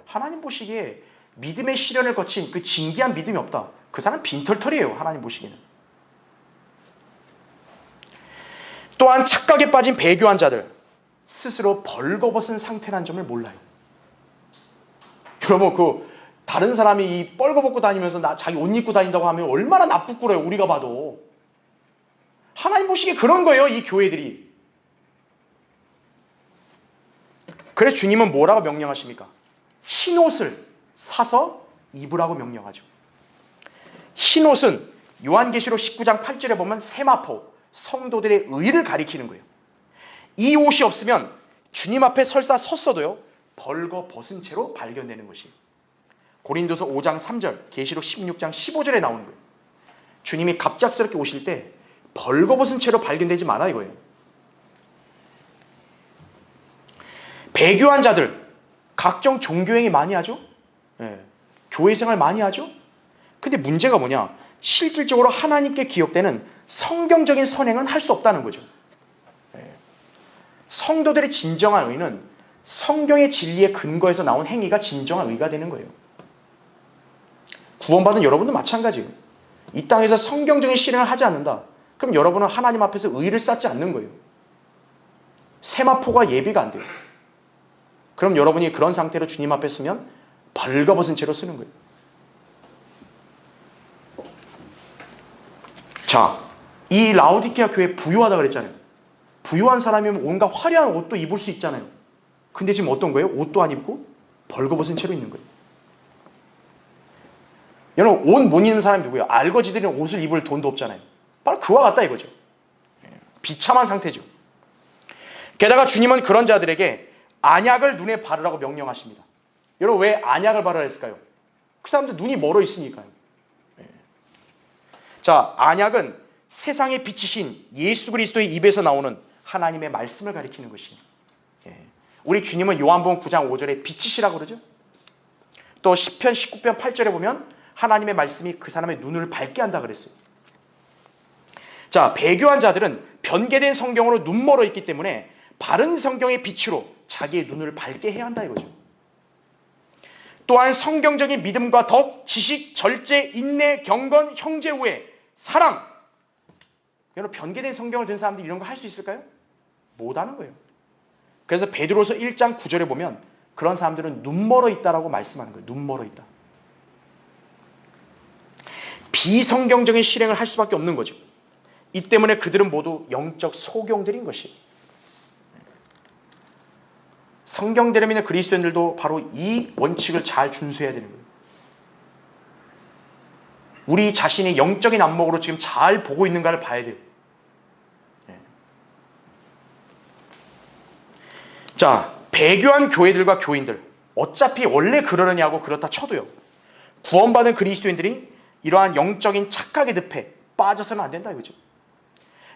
하나님 보시기에 믿음의 시련을 거친 그 진기한 믿음이 없다. 그 사람은 빈털털이에요. 하나님 보시기에는. 또한 착각에 빠진 배교한 자들, 스스로 벌거벗은 상태라는 점을 몰라요. 여러분 다른 사람이 이 뻘거벗고 다니면서 자기 옷 입고 다닌다고 하면 얼마나 나쁘구려요. 우리가 봐도. 하나님 보시기에 그런 거예요. 이 교회들이. 그래서 주님은 뭐라고 명령하십니까? 흰옷을 사서 입으라고 명령하죠. 흰옷은 요한계시록 19장 8절에 보면 세마포, 성도들의 의를 가리키는 거예요. 이 옷이 없으면 주님 앞에 설사 섰어도요, 벌거벗은 채로 발견되는 것이에요. 고린도서 5장 3절, 계시록 16장 15절에 나오는 거예요. 주님이 갑작스럽게 오실 때 벌거벗은 채로 발견되지 마라 이거예요. 배교한 자들, 각종 종교행위 많이 하죠? 교회 생활 많이 하죠? 근데 문제가 뭐냐? 실질적으로 하나님께 기억되는 성경적인 선행은 할 수 없다는 거죠. 성도들의 진정한 의는 성경의 진리의 근거에서 나온 행위가 진정한 의가 되는 거예요. 구원받은 여러분도 마찬가지예요. 이 땅에서 성경적인 실행을 하지 않는다. 그럼 여러분은 하나님 앞에서 의를 쌓지 않는 거예요. 세마포가 예비가 안 돼요. 그럼 여러분이 그런 상태로 주님 앞에 쓰면 벌거벗은 채로 쓰는 거예요. 자, 이 라오디게아 교회 부유하다 그랬잖아요. 부유한 사람이면 온갖 화려한 옷도 입을 수 있잖아요. 근데 지금 어떤 거예요? 옷도 안 입고 벌거벗은 채로 있는 거예요. 여러분, 옷 못 입는 사람이 누구예요? 알거지들은 옷을 입을 돈도 없잖아요. 바로 그와 같다 이거죠. 비참한 상태죠. 게다가 주님은 그런 자들에게 안약을 눈에 바르라고 명령하십니다. 여러분, 왜 안약을 바르라 했을까요? 그 사람들 눈이 멀어 있으니까요. 자, 안약은 세상의 빛이신 예수 그리스도의 입에서 나오는 하나님의 말씀을 가리키는 것이에요. 우리 주님은 요한복음 9장 5절에 빛이시라고 그러죠. 또 시편 19편 8절에 보면 하나님의 말씀이 그 사람의 눈을 밝게 한다 그랬어요. 자, 배교한 자들은 변개된 성경으로 눈멀어 있기 때문에 바른 성경의 빛으로 자기의 눈을 밝게 해야 한다 이거죠. 또한 성경적인 믿음과 덕, 지식, 절제, 인내, 경건, 형제 우애, 사랑. 여러분, 변개된 성경을 든 사람들이 이런 거 할 수 있을까요? 못하는 거예요. 그래서 베드로서 1장 9절에 보면 그런 사람들은 눈멀어 있다라고 말씀하는 거예요. 눈멀어 있다. 비성경적인 실행을 할 수밖에 없는 거죠. 이 때문에 그들은 모두 영적 소경들인 것이에요. 성경대로 믿는 그리스도인들도 바로 이 원칙을 잘 준수해야 되는 거예요. 우리 자신이 영적인 안목으로 지금 잘 보고 있는가를 봐야 돼요. 자, 배교한 교회들과 교인들, 어차피 원래 그러느냐고 그렇다 쳐도요, 구원받은 그리스도인들이 이러한 영적인 착각의 늪에 빠져서는 안 된다 이거죠.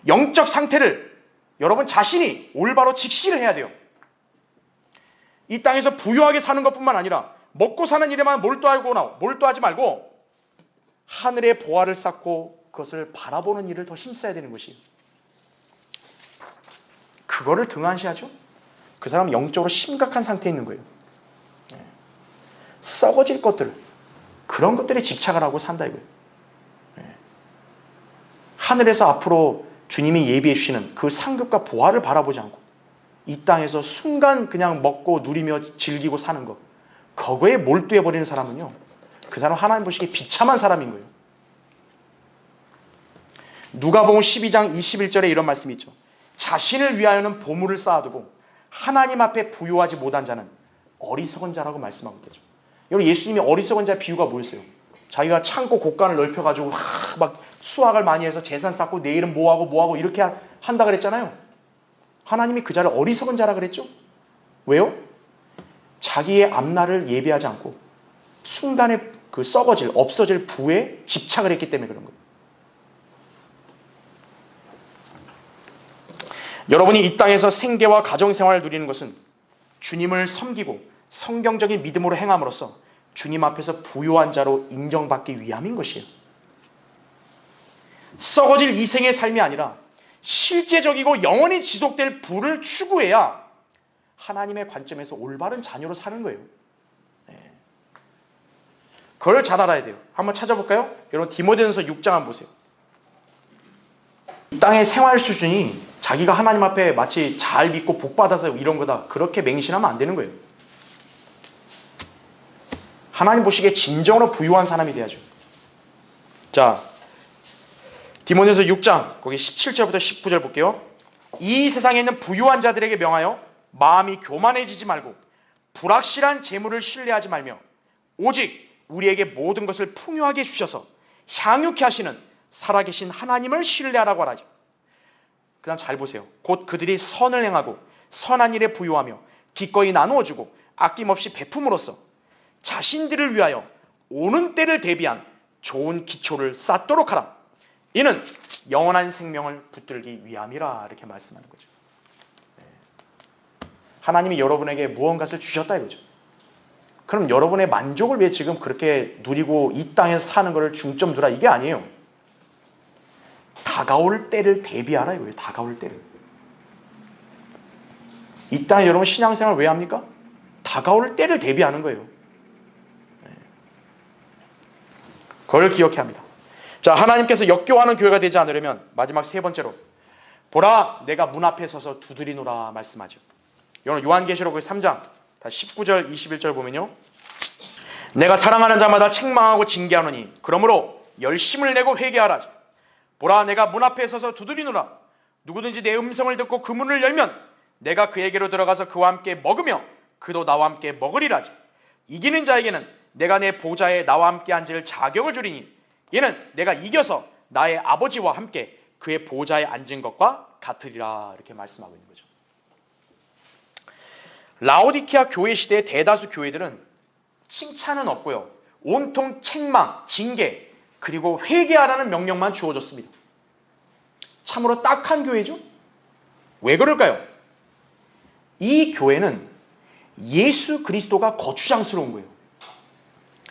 영적 상태를 여러분 자신이 올바로 직시를 해야 돼요. 이 땅에서 부유하게 사는 것뿐만 아니라 먹고 사는 일에만 몰두하지 말고 하늘의 보화를 쌓고 그것을 바라보는 일을 더 힘써야 되는 것이에요. 그거를 등한시하죠. 그 사람은 영적으로 심각한 상태에 있는 거예요. 썩어질 것들, 그런 것들에 집착을 하고 산다 이거예요. 하늘에서 앞으로 주님이 예비해 주시는 그 상급과 보화를 바라보지 않고 이 땅에서 순간 그냥 먹고 누리며 즐기고 사는 것, 그거에 몰두해버리는 사람은요, 그 사람 하나님 보시기에 비참한 사람인 거예요. 누가복음 12장 21절에 이런 말씀이 있죠. 자신을 위하여는 보물을 쌓아두고 하나님 앞에 부유하지 못한 자는 어리석은 자라고 말씀하고 있죠. 여러분, 예수님이 어리석은 자의 비유가 뭐였어요? 자기가 창고 곳간을 넓혀가지고 막 수확을 많이 해서 재산 쌓고 내일은 뭐하고 이렇게 한다 그랬잖아요. 하나님이 그 자를 어리석은 자라 그랬죠. 왜요? 자기의 앞날을 예비하지 않고 순간에 그 썩어질, 없어질 부에 집착을 했기 때문에 그런 거예요. 여러분이 이 땅에서 생계와 가정생활을 누리는 것은 주님을 섬기고 성경적인 믿음으로 행함으로써 주님 앞에서 부유한 자로 인정받기 위함인 것이에요. 썩어질 이 생의 삶이 아니라 실제적이고 영원히 지속될 부를 추구해야 하나님의 관점에서 올바른 자녀로 사는 거예요. 그걸 잘 알아야 돼요. 한번 찾아볼까요? 여러분 디모데전서 6장 한번 보세요. 이 땅의 생활 수준이 자기가 하나님 앞에 마치 잘 믿고 복받아서 이런 거다, 그렇게 맹신하면 안 되는 거예요. 하나님 보시기에 진정으로 부유한 사람이 돼야죠. 자, 디모데전서 6장 거기 17절부터 19절 볼게요. 이 세상에 있는 부유한 자들에게 명하여 마음이 교만해지지 말고 불확실한 재물을 신뢰하지 말며 오직 우리에게 모든 것을 풍요하게 주셔서 향유케 하시는 살아계신 하나님을 신뢰하라고 하라죠. 그 다음 잘 보세요. 곧 그들이 선을 행하고 선한 일에 부유하며 기꺼이 나누어주고 아낌없이 베품으로써 자신들을 위하여 오는 때를 대비한 좋은 기초를 쌓도록 하라. 이는 영원한 생명을 붙들기 위함이라, 이렇게 말씀하는 거죠. 하나님이 여러분에게 무언가를 주셨다 이거죠. 그럼 여러분의 만족을 왜 지금 그렇게 누리고 이 땅에서 사는 것을 중점 두라, 이게 아니에요. 다가올 때를 대비하라 이거예요. 다가올 때를. 이 땅에 여러분 신앙생활 왜 합니까? 다가올 때를 대비하는 거예요. 그걸 기억해야 합니다. 자, 하나님께서 역겨워하는 교회가 되지 않으려면 마지막 세 번째로, 보라 내가 문 앞에 서서 두드리노라 말씀하죠. 여러분 요한계시록 3장 19절 21절 보면요, 내가 사랑하는 자마다 책망하고 징계하노니 그러므로 열심을 내고 회개하라. 보라 내가 문 앞에 서서 두드리노라. 누구든지 내 음성을 듣고 그 문을 열면 내가 그에게로 들어가서 그와 함께 먹으며 그도 나와 함께 먹으리라. 이기는 자에게는 내가 내 보좌에 나와 함께 앉을 자격을 주리니 이는 내가 이겨서 나의 아버지와 함께 그의 보좌에 앉은 것과 같으리라, 이렇게 말씀하고 있는 거죠. 라오디키아 교회 시대의 대다수 교회들은 칭찬은 없고요, 온통 책망, 징계, 그리고 회개하라는 명령만 주어졌습니다. 참으로 딱한 교회죠? 왜 그럴까요? 이 교회는 예수 그리스도가 거추장스러운 거예요.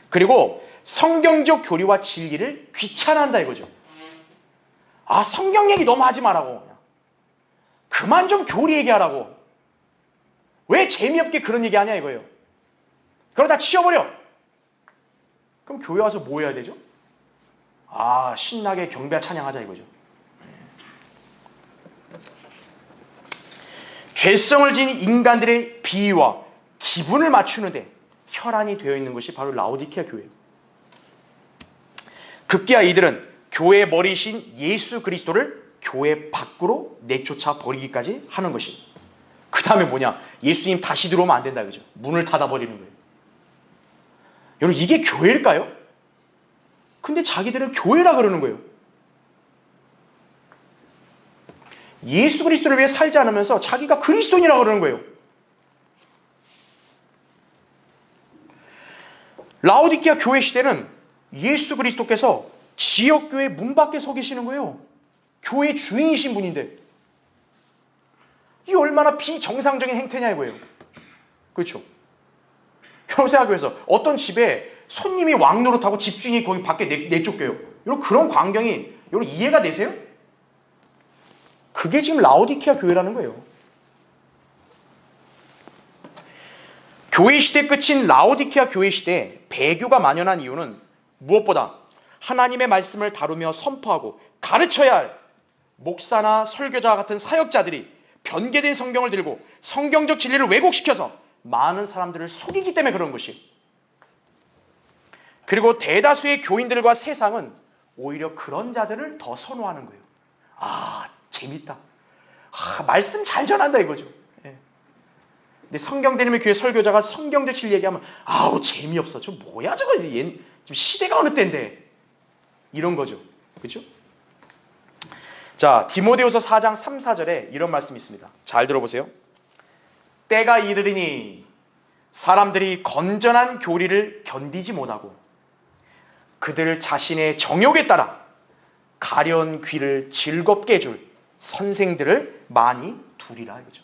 그리고 성경적 교리와 진리를 귀찮아한다 이거죠. 아, 성경 얘기 너무 하지 말라고, 그만 좀 교리 얘기하라고, 왜 재미없게 그런 얘기 하냐 이거예요. 그러다 치워버려. 그럼 교회 와서 뭐 해야 되죠? 아, 신나게 경배 찬양하자 이거죠. 죄성을 지닌 인간들의 비위와 기분을 맞추는데 혈안이 되어 있는 것이 바로 라오디키아 교회예요. 급기야 이들은 교회의 머리이신 예수 그리스도를 교회 밖으로 내쫓아 버리기까지 하는 것이에요. 그 다음에 뭐냐? 예수님 다시 들어오면 안 된다 그죠? 문을 닫아버리는 거예요. 여러분 이게 교회일까요? 근데 자기들은 교회라 그러는 거예요. 예수 그리스도를 위해 살지 않으면서 자기가 그리스도인이라 그러는 거예요. 라오디키아 교회 시대는 예수 그리스도께서 지역교회 문 밖에 서 계시는 거예요. 교회 주인이신 분인데 이 얼마나 비정상적인 행태냐 이거예요. 그렇죠? 여러분 생각해보세요. 어떤 집에 손님이 왕노릇하고 집주인이 거기 밖에 내쫓겨요. 여러분 그런 광경이 여러분 이해가 되세요? 그게 지금 라오디키아 교회라는 거예요. 교회 시대 끝인 라오디키아 교회 시대에 배교가 만연한 이유는 무엇보다 하나님의 말씀을 다루며 선포하고 가르쳐야 할 목사나 설교자 같은 사역자들이 변개된 성경을 들고 성경적 진리를 왜곡시켜서 많은 사람들을 속이기 때문에 그런 것이에요. 그리고 대다수의 교인들과 세상은 오히려 그런 자들을 더 선호하는 거예요. 아, 재밌다. 아, 말씀 잘 전한다 이거죠. 예. 근데 성경대님의 교회 설교자가 성경적 진리 얘기하면 아우 재미없어. 저 뭐야 저거, 지금 시대가 어느 때인데, 이런 거죠. 그렇죠? 자, 디모데후서 4장 3, 4절에 이런 말씀이 있습니다. 잘 들어보세요. 때가 이르리니 사람들이 건전한 교리를 견디지 못하고 그들 자신의 정욕에 따라 가려운 귀를 즐겁게 해줄 선생들을 많이 두리라 이거죠.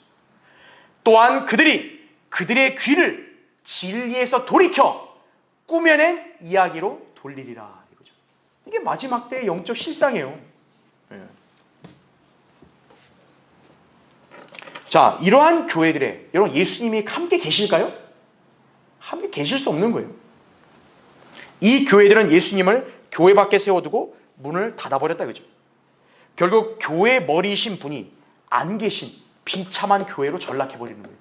또한 그들의 귀를 진리에서 돌이켜 꾸며낸 이야기로 돌리리라 이거죠. 이게 마지막 때의 영적 실상이에요. 예. 자, 이러한 교회들에 여러분 예수님이 함께 계실까요? 함께 계실 수 없는 거예요. 이 교회들은 예수님을 교회 밖에 세워두고 문을 닫아버렸다 이거죠. 결국 교회 머리이신 분이 안 계신 비참한 교회로 전락해버리는 거예요.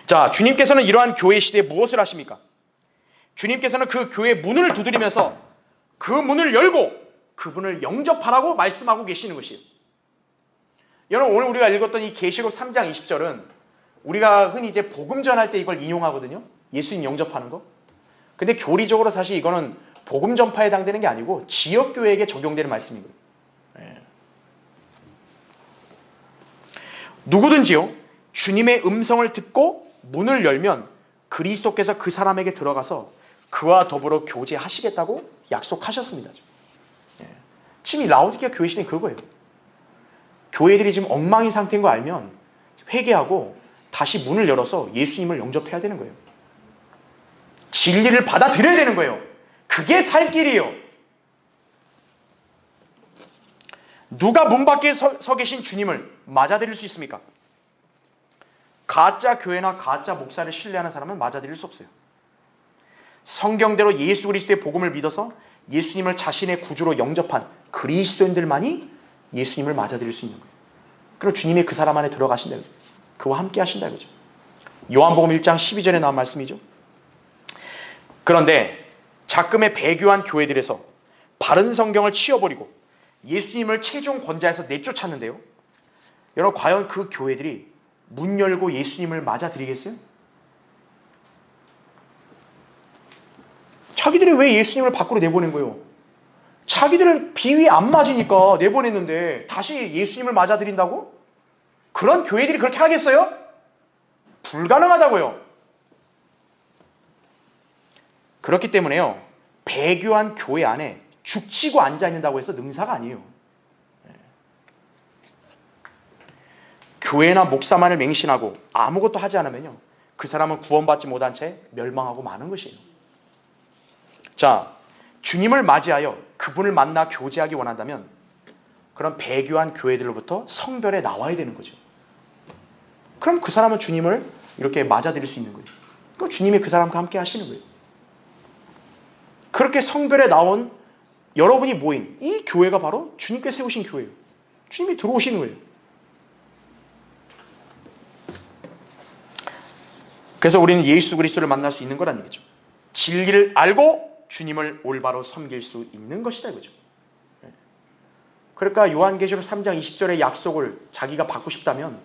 자, 주님께서는 이러한 교회 시대에 무엇을 하십니까? 주님께서는 그 교회 문을 두드리면서 그 문을 열고 그분을 영접하라고 말씀하고 계시는 것이에요. 여러분, 오늘 우리가 읽었던 이 계시록 3장 20절은 우리가 흔히 이제 복음 전할 때 이걸 인용하거든요. 예수님 영접하는 거. 근데 교리적으로 사실 이거는 복음 전파에 해당되는 게 아니고 지역교회에게 적용되는 말씀이거든요. 예. 누구든지요, 주님의 음성을 듣고 문을 열면 그리스도께서 그 사람에게 들어가서 그와 더불어 교제하시겠다고 약속하셨습니다. 예. 지금 이 라오디게아 교회 시대는 그거예요. 교회들이 지금 엉망인 상태인 거 알면 회개하고 다시 문을 열어서 예수님을 영접해야 되는 거예요. 진리를 받아들여야 되는 거예요. 그게 살 길이에요. 누가 문 밖에 서 계신 주님을 맞아들일 수 있습니까? 가짜 교회나 가짜 목사를 신뢰하는 사람은 맞아들일 수 없어요. 성경대로 예수 그리스도의 복음을 믿어서 예수님을 자신의 구주로 영접한 그리스도인들만이 예수님을 맞아들일 수 있는 거예요. 그럼 주님이 그 사람 안에 들어가신다. 그와 함께 하신다 이거죠. 요한복음 1장 12절에 나온 말씀이죠. 그런데 작금의 배교한 교회들에서 바른 성경을 치워버리고 예수님을 최종 권자에서 내쫓았는데요. 여러분, 과연 그 교회들이 문 열고 예수님을 맞아들이겠어요? 자기들이 왜 예수님을 밖으로 내보낸 거예요? 자기들 비위 안 맞으니까 내보냈는데 다시 예수님을 맞아들인다고? 그런 교회들이 그렇게 하겠어요? 불가능하다고요. 그렇기 때문에요, 배교한 교회 안에 죽치고 앉아있는다고 해서 능사가 아니에요. 교회나 목사만을 맹신하고 아무것도 하지 않으면요, 그 사람은 구원받지 못한 채 멸망하고 마는 것이에요. 자, 주님을 맞이하여 그분을 만나 교제하기 원한다면 그런 배교한 교회들로부터 성별에 나와야 되는 거죠. 그럼 그 사람은 주님을 이렇게 맞아들일 수 있는 거예요. 그럼 주님이 그 사람과 함께 하시는 거예요. 그렇게 성별에 나온 여러분이 모인 이 교회가 바로 주님께 세우신 교회예요. 주님이 들어오시는 거예요. 그래서 우리는 예수 그리스도를 만날 수 있는 거란 얘기죠. 진리를 알고 주님을 올바로 섬길 수 있는 것이다 이거죠. 그러니까 요한계시록 3장 20절의 약속을 자기가 받고 싶다면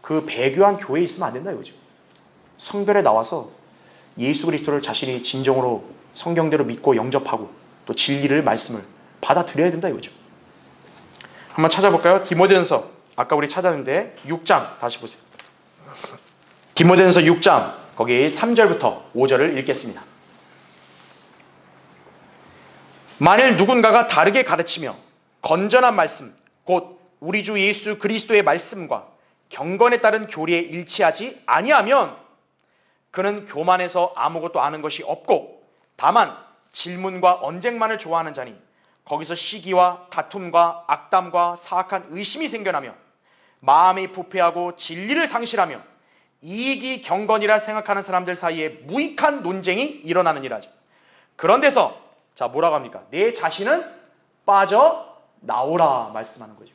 그 배교한 교회에 있으면 안 된다 이거죠. 성별에 나와서 예수 그리스도를 자신이 진정으로 성경대로 믿고 영접하고 또 진리를 말씀을 받아들여야 된다 이거죠. 한번 찾아볼까요? 디모데전서, 아까 우리 찾았는데 6장 다시 보세요. 디모데전서 6장 거기 3절부터 5절을 읽겠습니다. 만일 누군가가 다르게 가르치며 건전한 말씀 곧 우리 주 예수 그리스도의 말씀과 경건에 따른 교리에 일치하지 아니하면 그는 교만해서 아무것도 아는 것이 없고 다만 질문과 언쟁만을 좋아하는 자니 거기서 시기와 다툼과 악담과 사악한 의심이 생겨나며 마음이 부패하고 진리를 상실하며 이익이 경건이라 생각하는 사람들 사이에 무익한 논쟁이 일어나느니라죠. 그런 데서 자, 뭐라고 합니까? 내 자신은 빠져나오라 말씀하는 거죠.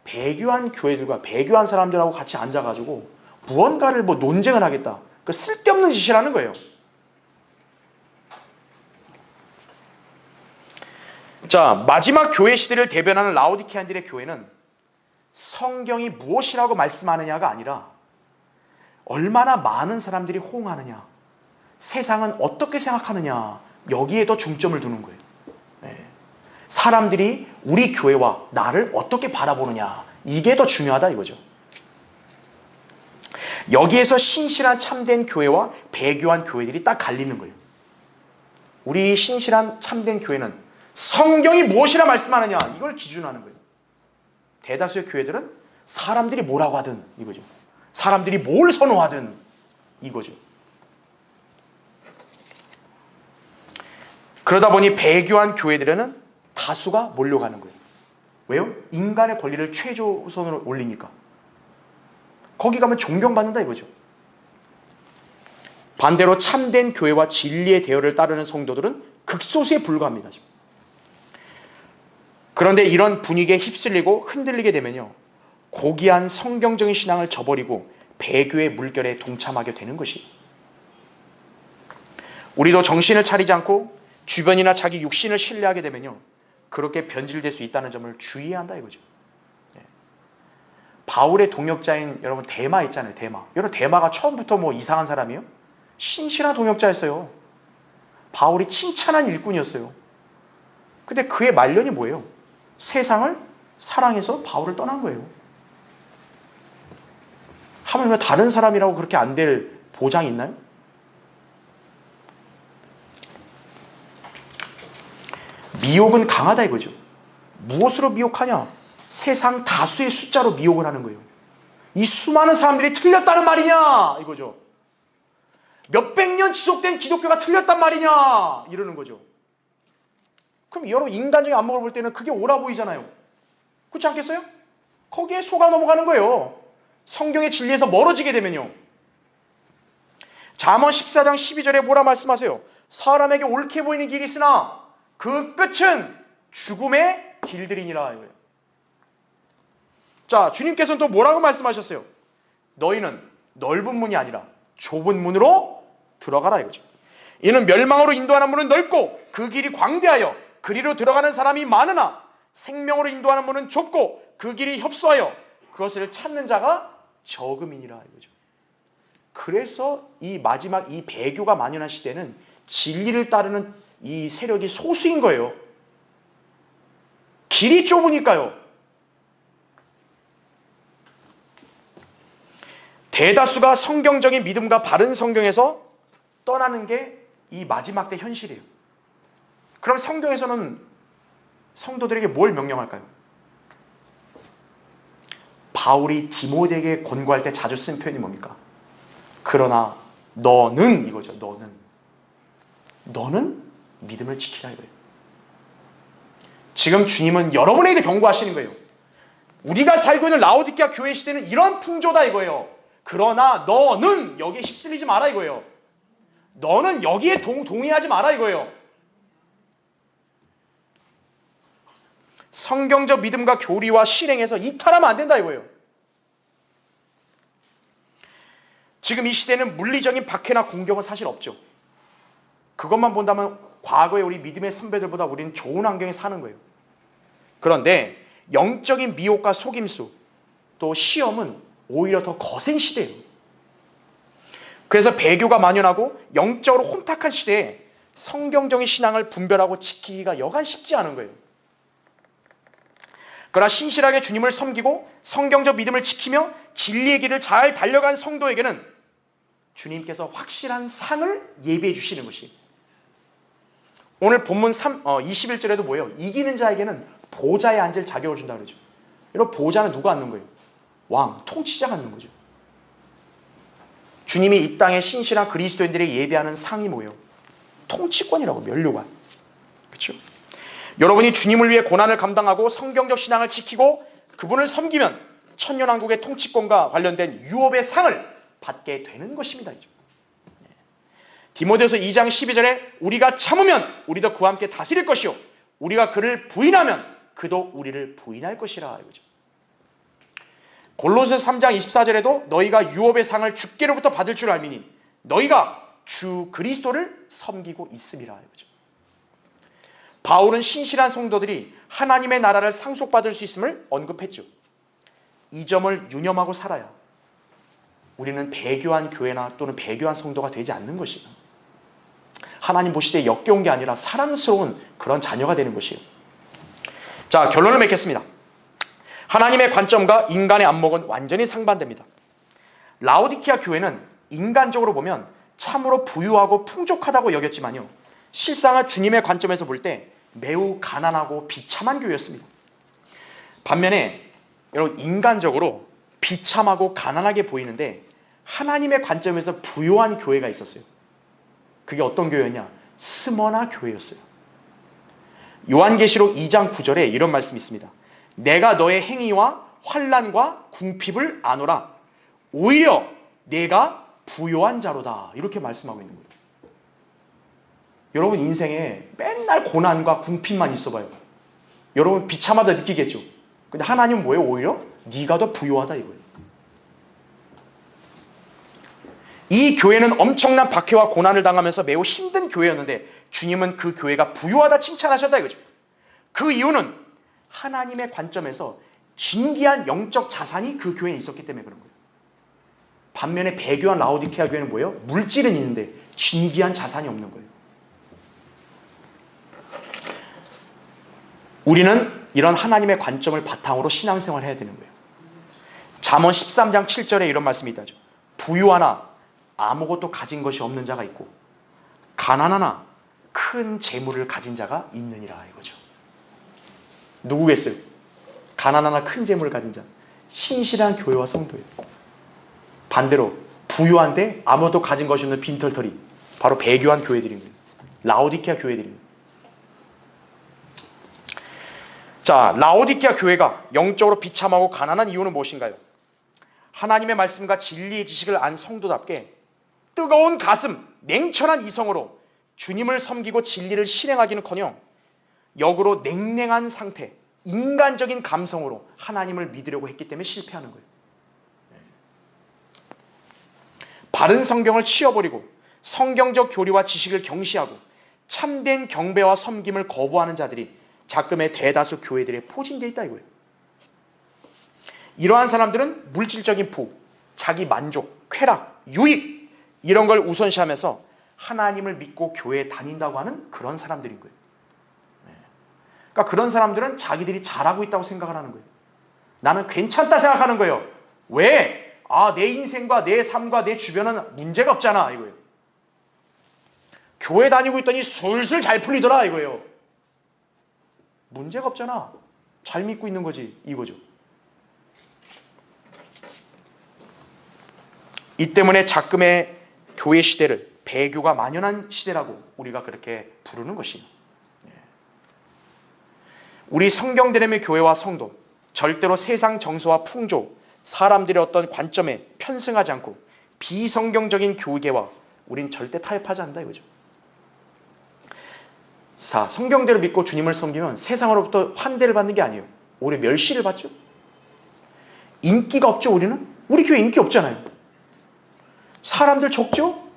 배교한 교회들과 배교한 사람들하고 같이 앉아가지고 무언가를 논쟁을 하겠다. 그 쓸데없는 짓이라는 거예요. 자, 마지막 교회 시대를 대변하는 라오디게아인들의 교회는 성경이 무엇이라고 말씀하느냐가 아니라 얼마나 많은 사람들이 호응하느냐, 세상은 어떻게 생각하느냐, 여기에 더 중점을 두는 거예요. 사람들이 우리 교회와 나를 어떻게 바라보느냐, 이게 더 중요하다 이거죠. 여기에서 신실한 참된 교회와 배교한 교회들이 딱 갈리는 거예요. 우리 신실한 참된 교회는 성경이 무엇이라 말씀하느냐, 이걸 기준으로 하는 거예요. 대다수의 교회들은 사람들이 뭐라고 하든 이거죠. 사람들이 뭘 선호하든 이거죠. 그러다 보니 배교한 교회들에는 다수가 몰려가는 거예요. 왜요? 인간의 권리를 최우선으로 올리니까. 거기 가면 존경받는다 이거죠. 반대로 참된 교회와 진리의 대열을 따르는 성도들은 극소수에 불과합니다. 그런데 이런 분위기에 휩쓸리고 흔들리게 되면요, 고귀한 성경적인 신앙을 저버리고 배교의 물결에 동참하게 되는 것이, 우리도 정신을 차리지 않고 주변이나 자기 육신을 신뢰하게 되면요, 그렇게 변질될 수 있다는 점을 주의해야 한다 이거죠. 바울의 동역자인 여러분 데마 있잖아요. 여러분 데마가 처음부터 뭐 이상한 사람이에요? 신실한 동역자였어요. 바울이 칭찬한 일꾼이었어요. 근데 그의 말년이 뭐예요? 세상을 사랑해서 바울을 떠난 거예요. 하물며 다른 사람이라고 그렇게 안 될 보장이 있나요? 미혹은 강하다 이거죠. 무엇으로 미혹하냐? 세상 다수의 숫자로 미혹을 하는 거예요. 이 수많은 사람들이 틀렸다는 말이냐 이거죠. 몇백 년 지속된 기독교가 틀렸단 말이냐 이러는 거죠. 그럼 여러분 인간적인 안목을 볼 때는 그게 옳아 보이잖아요. 그렇지 않겠어요? 거기에 속아 넘어가는 거예요. 성경의 진리에서 멀어지게 되면요. 잠언 14장 12절에 뭐라 말씀하세요? 사람에게 옳게 보이는 길이 있으나 그 끝은 죽음의 길들이니라 이거예요. 자, 주님께서는 또 뭐라고 말씀하셨어요? 너희는 넓은 문이 아니라 좁은 문으로 들어가라 이거죠. 이는 멸망으로 인도하는 문은 넓고 그 길이 광대하여 그리로 들어가는 사람이 많으나 생명으로 인도하는 문은 좁고 그 길이 협소하여 그것을 찾는 자가 적음이니라 이거죠. 그래서 이 마지막 이 배교가 만연한 시대는 진리를 따르는 이 세력이 소수인 거예요. 길이 좁으니까요. 대다수가 성경적인 믿음과 바른 성경에서 떠나는 게 이 마지막 때 현실이에요. 그럼 성경에서는 성도들에게 뭘 명령할까요? 바울이 디모데에게 권고할 때 자주 쓴 표현이 뭡니까? 그러나 너는 이거죠. 너는 믿음을 지키라 이거예요. 지금 주님은 여러분에게 경고하시는 거예요. 우리가 살고 있는 라오디게아 교회 시대는 이런 풍조다 이거예요. 그러나 너는 여기에 휩쓸리지 마라 이거예요. 너는 여기에 동의하지 마라 이거예요. 성경적 믿음과 교리와 실행에서 이탈하면 안 된다 이거예요. 지금 이 시대는 물리적인 박해나 공격은 사실 없죠. 그것만 본다면 과거에 우리 믿음의 선배들보다 우리는 좋은 환경에 사는 거예요. 그런데 영적인 미혹과 속임수 또 시험은 오히려 더 거센 시대예요. 그래서 배교가 만연하고 영적으로 혼탁한 시대에 성경적인 신앙을 분별하고 지키기가 여간 쉽지 않은 거예요. 그러나 신실하게 주님을 섬기고 성경적 믿음을 지키며 진리의 길을 잘 달려간 성도에게는 주님께서 확실한 상을 예비해 주시는 것이, 오늘 본문 21절에도 뭐예요? 이기는 자에게는 보좌에 앉을 자격을 준다 그러죠. 여러분 보좌는 누가 앉는 거예요? 왕, 통치자가 앉는 거죠. 주님이 이 땅에 신실한 그리스도인들에게 예비하는 상이 뭐예요? 통치권이라고, 면류관. 그렇죠? 여러분이 주님을 위해 고난을 감당하고 성경적 신앙을 지키고 그분을 섬기면 천년왕국의 통치권과 관련된 유업의 상을 받게 되는 것입니다. 디모데후서 2장 12절에 우리가 참으면 우리도 그와 함께 다스릴 것이요 우리가 그를 부인하면 그도 우리를 부인할 것이라 이거죠. 골로새서 3장 24절에도 너희가 유업의 상을 주께로부터 받을 줄 알미니 너희가 주 그리스도를 섬기고 있음이라 이거죠. 바울은 신실한 성도들이 하나님의 나라를 상속받을 수 있음을 언급했죠. 이 점을 유념하고 살아야 우리는 배교한 교회나 또는 배교한 성도가 되지 않는 것이에요. 하나님 보실 때 역겨운 게 아니라 사랑스러운 그런 자녀가 되는 것이에요. 자, 결론을 맺겠습니다. 하나님의 관점과 인간의 안목은 완전히 상반됩니다. 라오디게아 교회는 인간적으로 보면 참으로 부유하고 풍족하다고 여겼지만요, 실상은 주님의 관점에서 볼 때 매우 가난하고 비참한 교회였습니다. 반면에 여러분, 인간적으로 비참하고 가난하게 보이는데 하나님의 관점에서 부유한 교회가 있었어요. 그게 어떤 교회였냐? 스머나 교회였어요. 요한계시록 2장 9절에 이런 말씀이 있습니다. 내가 너의 행위와 환난과 궁핍을 아노라. 오히려 내가 부요한 자로다. 이렇게 말씀하고 있는 거예요. 여러분, 인생에 맨날 고난과 궁핍만 있어봐요. 여러분 비참하다 느끼겠죠. 근데 하나님은 뭐예요? 오히려 네가 더 부요하다 이거예요. 이 교회는 엄청난 박해와 고난을 당하면서 매우 힘든 교회였는데 주님은 그 교회가 부유하다 칭찬하셨다 이거죠. 그 이유는 하나님의 관점에서 진귀한 영적 자산이 그 교회에 있었기 때문에 그런 거예요. 반면에 배교한 라오디케아 교회는 뭐예요? 물질은 있는데 진귀한 자산이 없는 거예요. 우리는 이런 하나님의 관점을 바탕으로 신앙생활을 해야 되는 거예요. 잠언 13장 7절에 이런 말씀이 있다죠. 부유하나 아무것도 가진 것이 없는 자가 있고 가난하나 큰 재물을 가진 자가 있느니라 이거죠. 누구겠어요? 가난하나 큰 재물을 가진 자. 신실한 교회와 성도예요. 반대로 부유한데 아무것도 가진 것이 없는 빈털터리, 바로 배교한 교회들입니다. 라오디케아 교회들입니다. 자, 라오디케아 교회가 영적으로 비참하고 가난한 이유는 무엇인가요? 하나님의 말씀과 진리의 지식을 안 성도답게 뜨거운 가슴, 냉철한 이성으로 주님을 섬기고 진리를 실행하기는커녕 역으로 냉랭한 상태, 인간적인 감성으로 하나님을 믿으려고 했기 때문에 실패하는 거예요. 바른 성경을 치워버리고 성경적 교리와 지식을 경시하고 참된 경배와 섬김을 거부하는 자들이 작금의 대다수 교회들에 포진되어 있다 이거예요. 이러한 사람들은 물질적인 부, 자기 만족, 쾌락, 유익 이런 걸 우선시하면서 하나님을 믿고 교회에 다닌다고 하는 그런 사람들인 거예요. 그러니까 그런 사람들은 자기들이 잘하고 있다고 생각을 하는 거예요. 나는 괜찮다 생각하는 거예요. 왜? 내 인생과 내 삶과 내 주변은 문제가 없잖아 이거예요. 교회 다니고 있더니 술술 잘 풀리더라 이거예요. 문제가 없잖아. 잘 믿고 있는 거지 이거죠. 이 때문에 작금의 교회 시대를 배교가 만연한 시대라고 우리가 그렇게 부르는 것이에요. 우리 성경드레미 교회와 성도, 절대로 세상 정서와 풍조, 사람들의 어떤 관점에 편승하지 않고 비성경적인 교계와 우린 절대 타협하지 않는다 이거죠. 자, 성경대로 믿고 주님을 섬기면 세상으로부터 환대를 받는 게 아니에요. 오히려 멸시를 받죠. 인기가 없죠. 우리 교회 인기 없잖아요. 사람들 적죠.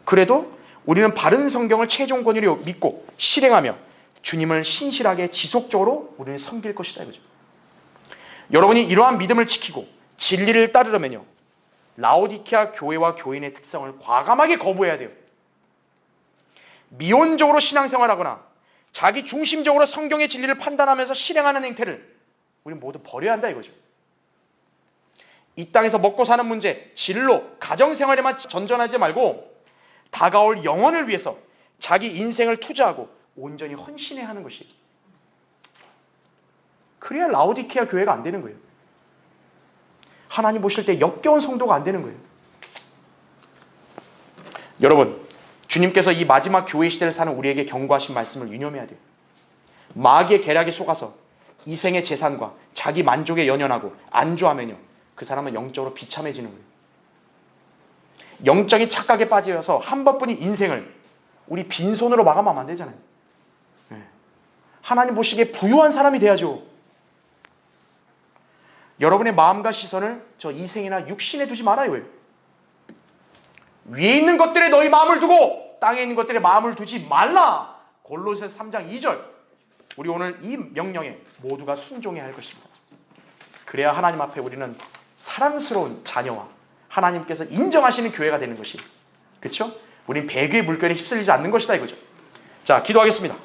그래도 우리는 바른 성경을 최종 권위로 믿고 실행하며 주님을 신실하게 지속적으로 우리는 섬길 것이다 이거죠. 여러분이 이러한 믿음을 지키고 진리를 따르려면요, 라오디케아 교회와 교인의 특성을 과감하게 거부해야 돼요. 미온적으로 신앙생활하거나 자기 중심적으로 성경의 진리를 판단하면서 실행하는 행태를 우리 모두 버려야 한다 이거죠. 이 땅에서 먹고 사는 문제, 진로, 가정생활에만 전전하지 말고 다가올 영혼을 위해서 자기 인생을 투자하고 온전히 헌신해야 하는 것이, 그래야 라오디케아 교회가 안 되는 거예요. 하나님 보실 때 역겨운 성도가 안 되는 거예요. 여러분, 주님께서 이 마지막 교회 시대를 사는 우리에게 경고하신 말씀을 유념해야 돼요. 마귀의 계략에 속아서 이생의 재산과 자기 만족에 연연하고 안주하면요, 그 사람은 영적으로 비참해지는 거예요. 영적인 착각에 빠져서 한 번뿐인 인생을 우리 빈손으로 마감하면 안 되잖아요. 하나님 보시기에 부유한 사람이 돼야죠. 여러분의 마음과 시선을 저 이생이나 육신에 두지 말아요. 위에 있는 것들에 너희 마음을 두고 땅에 있는 것들에 마음을 두지 말라. 골로새서 3장 2절. 우리 오늘 이 명령에 모두가 순종해야 할 것입니다. 그래야 하나님 앞에 우리는 사랑스러운 자녀와 하나님께서 인정하시는 교회가 되는 것이, 그렇죠? 우린 배교의 물결에 휩쓸리지 않는 것이다 이거죠. 자, 기도하겠습니다.